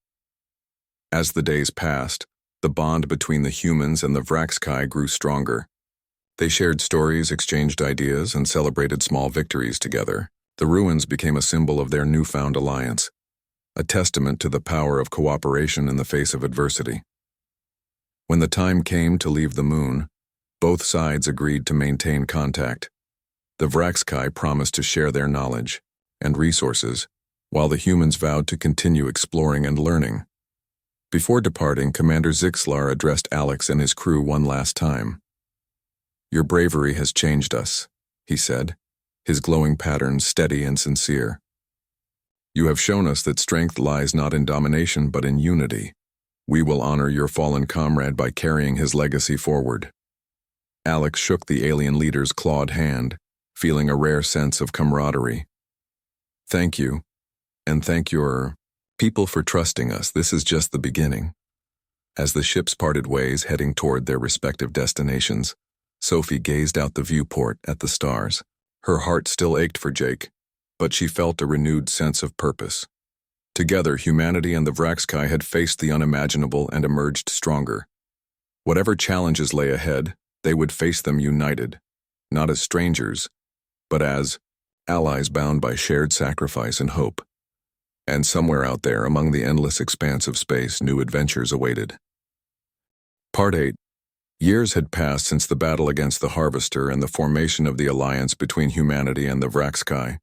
As the days passed, the bond between the humans and the Vraxkai grew stronger. They shared stories, exchanged ideas, and celebrated small victories together. The ruins became a symbol of their newfound alliance, a testament to the power of cooperation in the face of adversity. When the time came to leave the moon, both sides agreed to maintain contact. The Vraxkai promised to share their knowledge and resources, while the humans vowed to continue exploring and learning. Before departing, Commander Zixlar addressed Alex and his crew one last time. "Your bravery has changed us," he said, his glowing patterns steady and sincere. "You have shown us that strength lies not in domination but in unity. We will honor your fallen comrade by carrying his legacy forward." Alex shook the alien leader's clawed hand, feeling a rare sense of camaraderie. "Thank you, and thank your people for trusting us. This is just the beginning." As the ships parted ways, heading toward their respective destinations, Sophie gazed out the viewport at the stars. Her heart still ached for Jake, but she felt a renewed sense of purpose. Together, humanity and the Vraxkai had faced the unimaginable and emerged stronger. Whatever challenges lay ahead, they would face them united, not as strangers, but as allies bound by shared sacrifice and hope. And somewhere out there, among the endless expanse of space, new adventures awaited. Part 8. Years had passed since the battle against the Harvester and the formation of the alliance between humanity and the Vraxkai.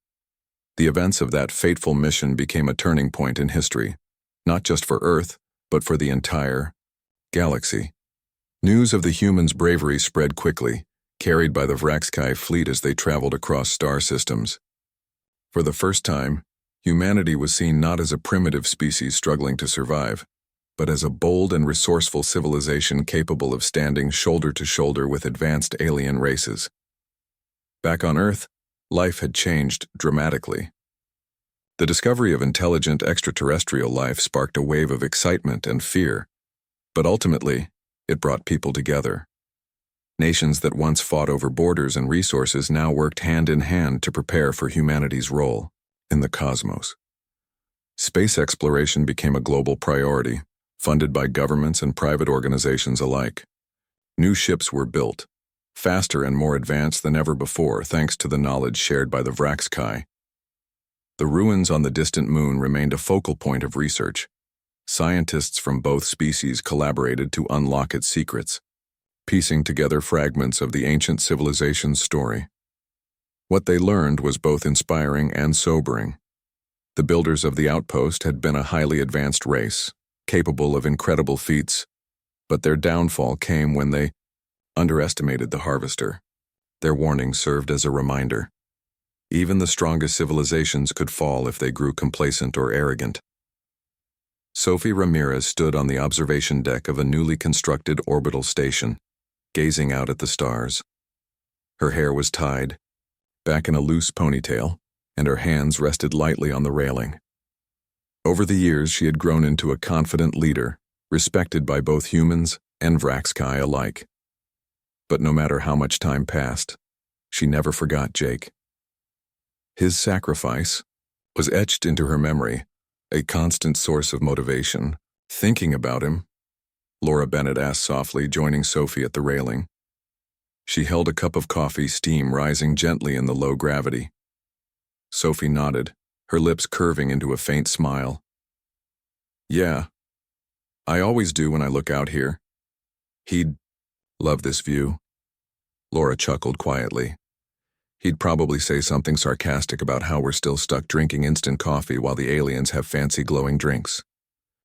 The events of that fateful mission became a turning point in history, not just for Earth, but for the entire galaxy. News of the humans' bravery spread quickly, carried by the Vraxkai fleet as they traveled across star systems. For the first time, humanity was seen not as a primitive species struggling to survive, but as a bold and resourceful civilization capable of standing shoulder to shoulder with advanced alien races. Back on Earth, life had changed dramatically. The discovery of intelligent extraterrestrial life sparked a wave of excitement and fear, but ultimately, it brought people together. Nations that once fought over borders and resources now worked hand in hand to prepare for humanity's role in the cosmos. Space exploration became a global priority, funded by governments and private organizations alike. New ships were built, faster and more advanced than ever before thanks to the knowledge shared by the Vraxkai. The ruins on the distant moon remained a focal point of research. Scientists from both species collaborated to unlock its secrets, piecing together fragments of the ancient civilization's story. What they learned was both inspiring and sobering. The builders of the outpost had been a highly advanced race, capable of incredible feats, but their downfall came when they underestimated the Harvester. Their warning served as a reminder. Even the strongest civilizations could fall if they grew complacent or arrogant. Sophie Ramirez stood on the observation deck of a newly constructed orbital station, gazing out at the stars. Her hair was tied, back in a loose ponytail, and her hands rested lightly on the railing. Over the years, she had grown into a confident leader, respected by both humans and Vraxkai alike. But no matter how much time passed, she never forgot Jake. His sacrifice was etched into her memory, a constant source of motivation. "Thinking about him?" Laura Bennett asked softly, joining Sophie at the railing. She held a cup of coffee, steam rising gently in the low gravity. Sophie nodded, her lips curving into a faint smile. Yeah, I always do when I look out here. He'd love this view. Laura chuckled quietly. He'd probably say something sarcastic about how we're still stuck drinking instant coffee while the aliens have fancy glowing drinks.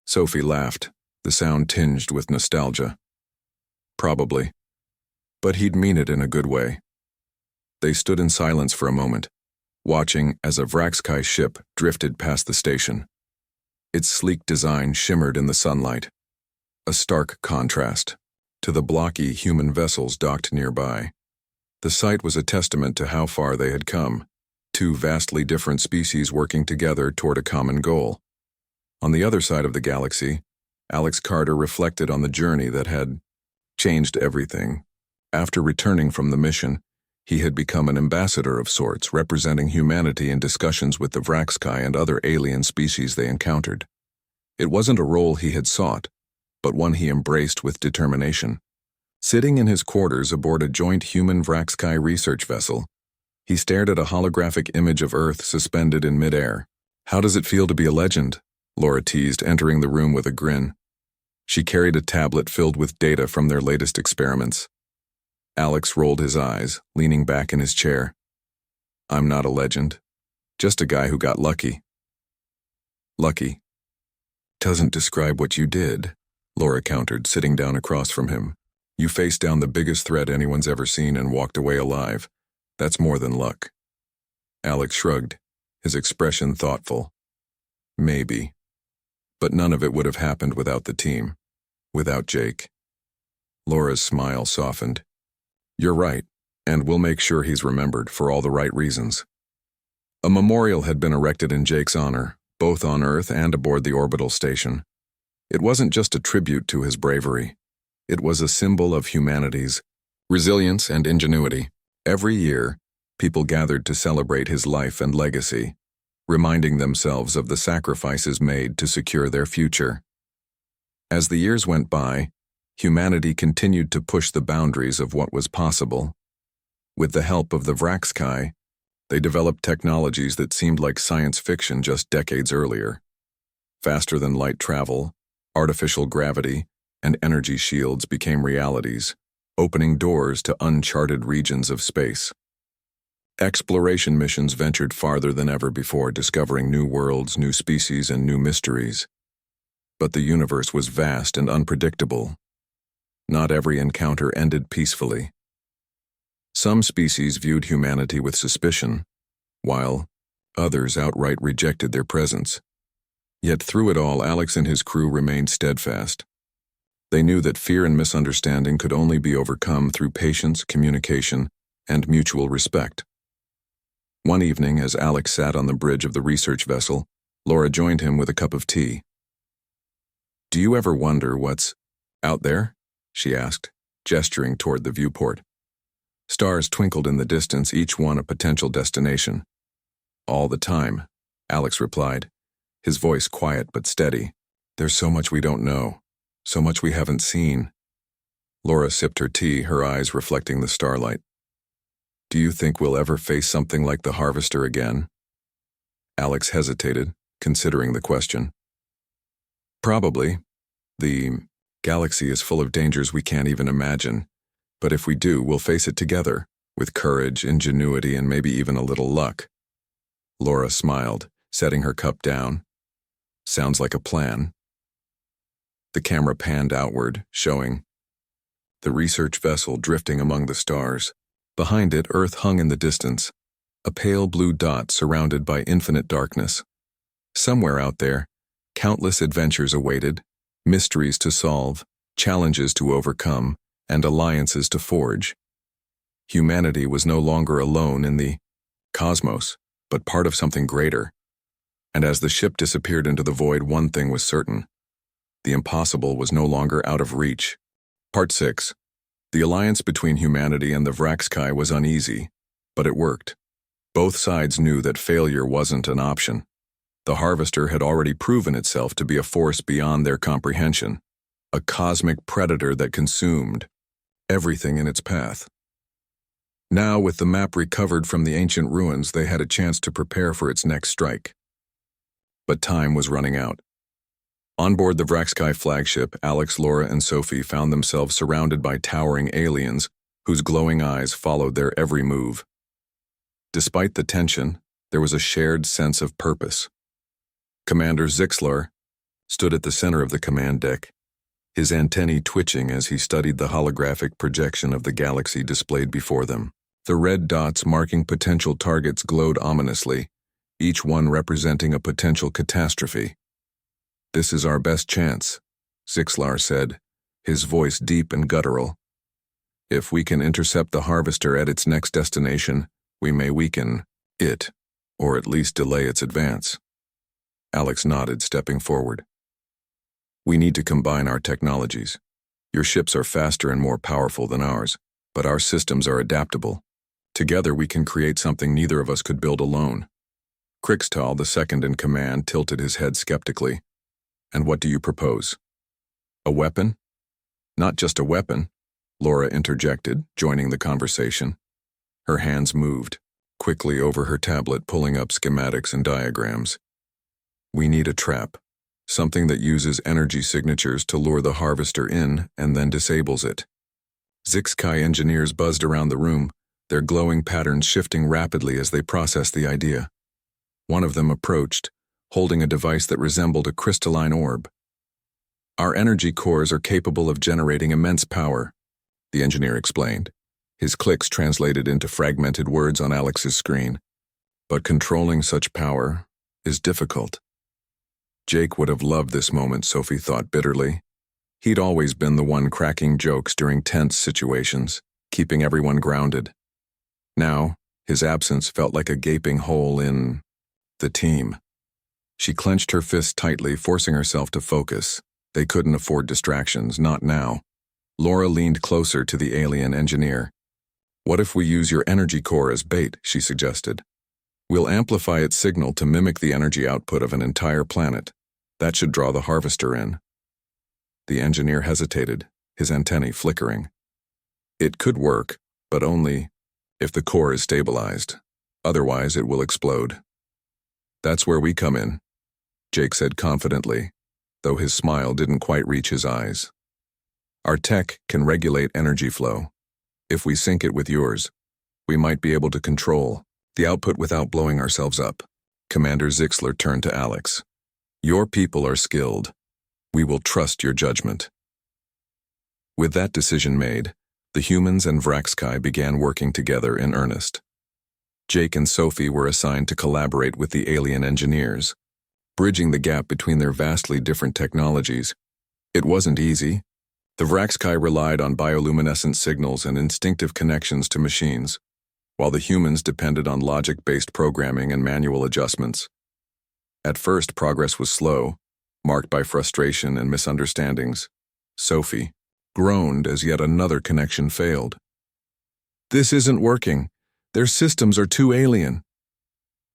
Sophie laughed, the sound tinged with nostalgia. Probably. But he'd mean it in a good way. They stood in silence for a moment, watching as a Vraxkai ship drifted past the station. Its sleek design shimmered in the sunlight, a stark contrast to the blocky human vessels docked nearby. The sight was a testament to how far they had come, two vastly different species working together toward a common goal. On the other side of the galaxy, Alex Carter reflected on the journey that had changed everything. After returning from the mission, he had become an ambassador of sorts, representing humanity in discussions with the Vraxkai and other alien species they encountered. It wasn't a role he had sought, but one he embraced with determination. Sitting in his quarters aboard a joint human-Vraxkai research vessel, he stared at a holographic image of Earth suspended in midair. How does it feel to be a legend? Laura teased, entering the room with a grin. She carried a tablet filled with data from their latest experiments. Alex rolled his eyes, leaning back in his chair. I'm not a legend, just a guy who got lucky. Lucky doesn't describe what you did, Laura countered, sitting down across from him. You faced down the biggest threat anyone's ever seen and walked away alive. That's more than luck. Alex shrugged, his expression thoughtful. Maybe. But none of it would have happened without the team. Without Jake. Laura's smile softened. You're right, and we'll make sure he's remembered for all the right reasons. A memorial had been erected in Jake's honor, both on Earth and aboard the orbital station. It wasn't just a tribute to his bravery. It was a symbol of humanity's resilience and ingenuity. Every year, people gathered to celebrate his life and legacy, reminding themselves of the sacrifices made to secure their future. As the years went by, humanity continued to push the boundaries of what was possible. With the help of the Vraxkai, they developed technologies that seemed like science fiction just decades earlier. Faster than light travel, artificial gravity, and energy shields became realities, opening doors to uncharted regions of space. Exploration missions ventured farther than ever before, discovering new worlds, new species, and new mysteries. But the universe was vast and unpredictable. Not every encounter ended peacefully. Some species viewed humanity with suspicion, while others outright rejected their presence. Yet through it all, Alex and his crew remained steadfast. They knew that fear and misunderstanding could only be overcome through patience, communication, and mutual respect. One evening, as Alex sat on the bridge of the research vessel, Laura joined him with a cup of tea. Do you ever wonder what's out there? She asked, gesturing toward the viewport. Stars twinkled in the distance, each one a potential destination. All the time, Alex replied, his voice quiet but steady. There's so much we don't know, so much we haven't seen. Laura sipped her tea, her eyes reflecting the starlight. Do you think we'll ever face something like the Harvester again? Alex hesitated, considering the question. Probably. The galaxy is full of dangers we can't even imagine. But if we do, we'll face it together, with courage, ingenuity, and maybe even a little luck. Laura smiled, setting her cup down. Sounds like a plan. The camera panned outward, showing the research vessel drifting among the stars. Behind it, Earth hung in the distance, a pale blue dot surrounded by infinite darkness. Somewhere out there, countless adventures awaited, mysteries to solve, challenges to overcome, and alliances to forge. Humanity was no longer alone in the cosmos, but part of something greater. And as the ship disappeared into the void, one thing was certain. The impossible was no longer out of reach. Part 6. The alliance between humanity and the Vraxkai was uneasy, but it worked. Both sides knew that failure wasn't an option. The Harvester had already proven itself to be a force beyond their comprehension, a cosmic predator that consumed everything in its path. Now, with the map recovered from the ancient ruins, they had a chance to prepare for its next strike. But time was running out. On board the Vraxkai flagship, Alex, Laura, and Sophie found themselves surrounded by towering aliens whose glowing eyes followed their every move. Despite the tension, there was a shared sense of purpose. Commander Zixlar stood at the center of the command deck, his antennae twitching as he studied the holographic projection of the galaxy displayed before them. The red dots marking potential targets glowed ominously, each one representing a potential catastrophe. "This is our best chance," Zixlar said, his voice deep and guttural. "If we can intercept the Harvester at its next destination, we may weaken it, or at least delay its advance." Alex nodded, stepping forward. "We need to combine our technologies. Your ships are faster and more powerful than ours, but our systems are adaptable. Together we can create something neither of us could build alone." Krixtal, the second in command, tilted his head skeptically. "And what do you propose? A weapon?" "Not just a weapon," Laura interjected, joining the conversation. Her hands moved quickly over her tablet, pulling up schematics and diagrams. "We need a trap, something that uses energy signatures to lure the Harvester in and then disables it." Zixkai engineers buzzed around the room, their glowing patterns shifting rapidly as they processed the idea. One of them approached, holding a device that resembled a crystalline orb. "Our energy cores are capable of generating immense power," the engineer explained. His clicks translated into fragmented words on Alex's screen. "But controlling such power is difficult." Jake would have loved this moment, Sophie thought bitterly. He'd always been the one cracking jokes during tense situations, keeping everyone grounded. Now, his absence felt like a gaping hole in the team. She clenched her fists tightly, forcing herself to focus. They couldn't afford distractions, not now. Laura leaned closer to the alien engineer. "What if we use your energy core as bait?" she suggested. "We'll amplify its signal to mimic the energy output of an entire planet. That should draw the Harvester in." The engineer hesitated, his antennae flickering. "It could work, but only if the core is stabilized. Otherwise, it will explode." "That's where we come in," Jake said confidently, though his smile didn't quite reach his eyes. "Our tech can regulate energy flow. If we sync it with yours, we might be able to control the output without blowing ourselves up." Commander Zixlar turned to Alex. "Your people are skilled. We will trust your judgment." With that decision made, the humans and Vraxkai began working together in earnest. Jake and Sophie were assigned to collaborate with the alien engineers, bridging the gap between their vastly different technologies. It wasn't easy. The Vraxkai relied on bioluminescent signals and instinctive connections to machines, while the humans depended on logic-based programming and manual adjustments. At first, progress was slow, marked by frustration and misunderstandings. Sophie groaned as yet another connection failed. "This isn't working. Their systems are too alien."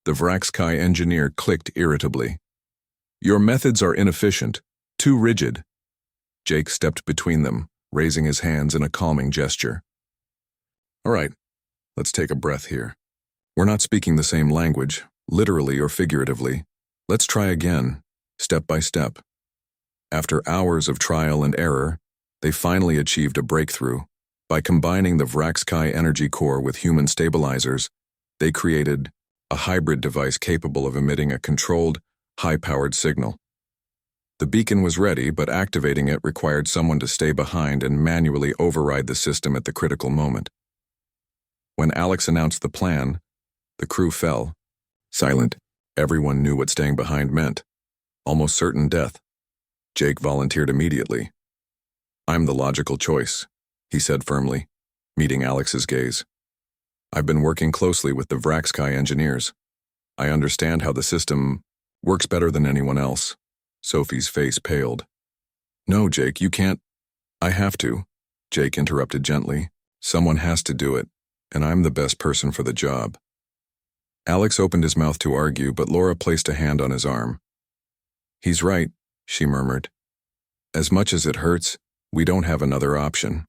The Vraxkai engineer clicked irritably. "Your methods are inefficient, too rigid." Jake stepped between them, raising his hands in a calming gesture. "All right, let's take a breath here. We're not speaking the same language, literally or figuratively. Let's try again, step by step." After hours of trial and error, they finally achieved a breakthrough. By combining the Vraxkai energy core with human stabilizers, they created a hybrid device capable of emitting a controlled, high-powered signal. The beacon was ready, but activating it required someone to stay behind and manually override the system at the critical moment. When Alex announced the plan, the crew fell. Silent, everyone knew what staying behind meant. Almost certain death. Jake volunteered immediately. "I'm the logical choice," he said firmly, meeting Alex's gaze. "I've been working closely with the Vraxkai engineers. I understand how the system works better than anyone else." Sophie's face paled. "No, Jake, you can't." "I have to," Jake interrupted gently. "Someone has to do it, and I'm the best person for the job." Alex opened his mouth to argue, but Laura placed a hand on his arm. "He's right," she murmured. "As much as it hurts, we don't have another option."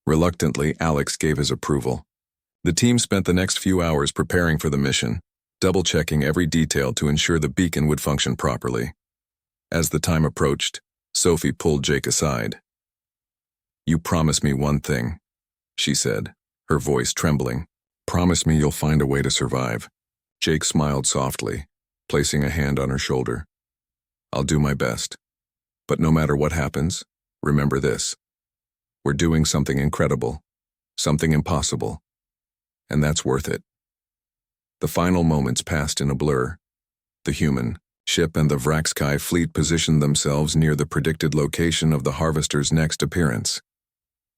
Reluctantly, Alex gave his approval. The team spent the next few hours preparing for the mission, double-checking every detail to ensure the beacon would function properly. As the time approached, Sophie pulled Jake aside. "You promise me one thing," she said, her voice trembling. "Promise me you'll find a way to survive." Jake smiled softly, placing a hand on her shoulder. "I'll do my best. But no matter what happens, remember this. We're doing something incredible, something impossible, and that's worth it." The final moments passed in a blur. The human, ship and the Vraxkai fleet positioned themselves near the predicted location of the Harvester's next appearance.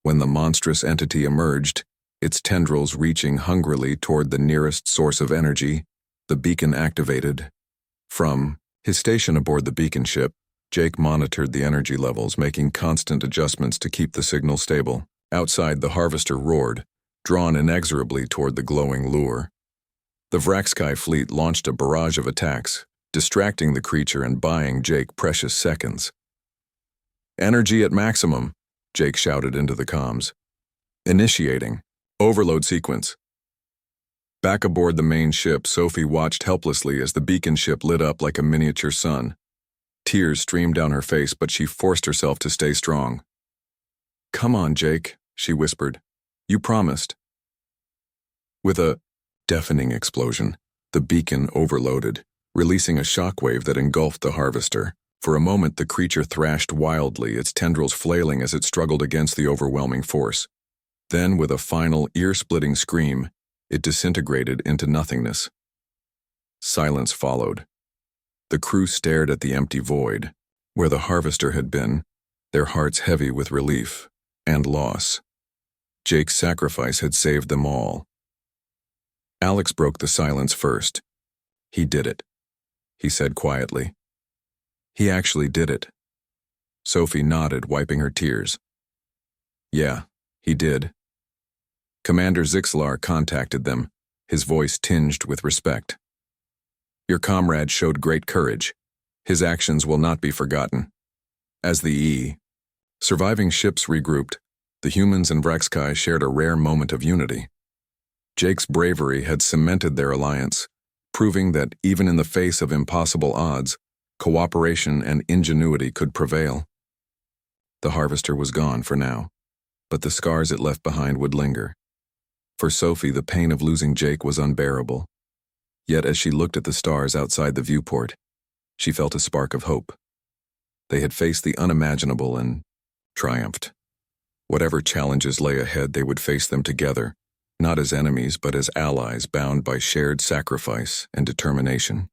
When the monstrous entity emerged, its tendrils reaching hungrily toward the nearest source of energy, the beacon activated. From his station aboard the beacon ship, Jake monitored the energy levels, making constant adjustments to keep the signal stable. Outside, the Harvester roared, drawn inexorably toward the glowing lure. The Vraxkai fleet launched a barrage of attacks, distracting the creature and buying Jake precious seconds. "Energy at maximum," Jake shouted into the comms. "Initiating. Overload sequence." Back aboard the main ship, Sophie watched helplessly as the beacon ship lit up like a miniature sun. Tears streamed down her face, but she forced herself to stay strong. "Come on, Jake," she whispered. "You promised." With a deafening explosion, the beacon overloaded, releasing a shockwave that engulfed the Harvester. For a moment, the creature thrashed wildly, its tendrils flailing as it struggled against the overwhelming force. Then, with a final, ear-splitting scream, it disintegrated into nothingness. Silence followed. The crew stared at the empty void, where the Harvester had been, their hearts heavy with relief and loss. Jake's sacrifice had saved them all. Alex broke the silence first. "He did it," he said quietly. "He actually did it." Sophie nodded, wiping her tears. "Yeah, he did." Commander Zixlar contacted them, his voice tinged with respect. "Your comrade showed great courage. His actions will not be forgotten." As the surviving ships regrouped, the humans and Vraxkai shared a rare moment of unity. Jake's bravery had cemented their alliance, proving that even in the face of impossible odds, cooperation and ingenuity could prevail. The Harvester was gone for now, but the scars it left behind would linger. For Sophie, the pain of losing Jake was unbearable. Yet as she looked at the stars outside the viewport, she felt a spark of hope. They had faced the unimaginable and triumphed. Whatever challenges lay ahead, they would face them together, not as enemies but as allies bound by shared sacrifice and determination.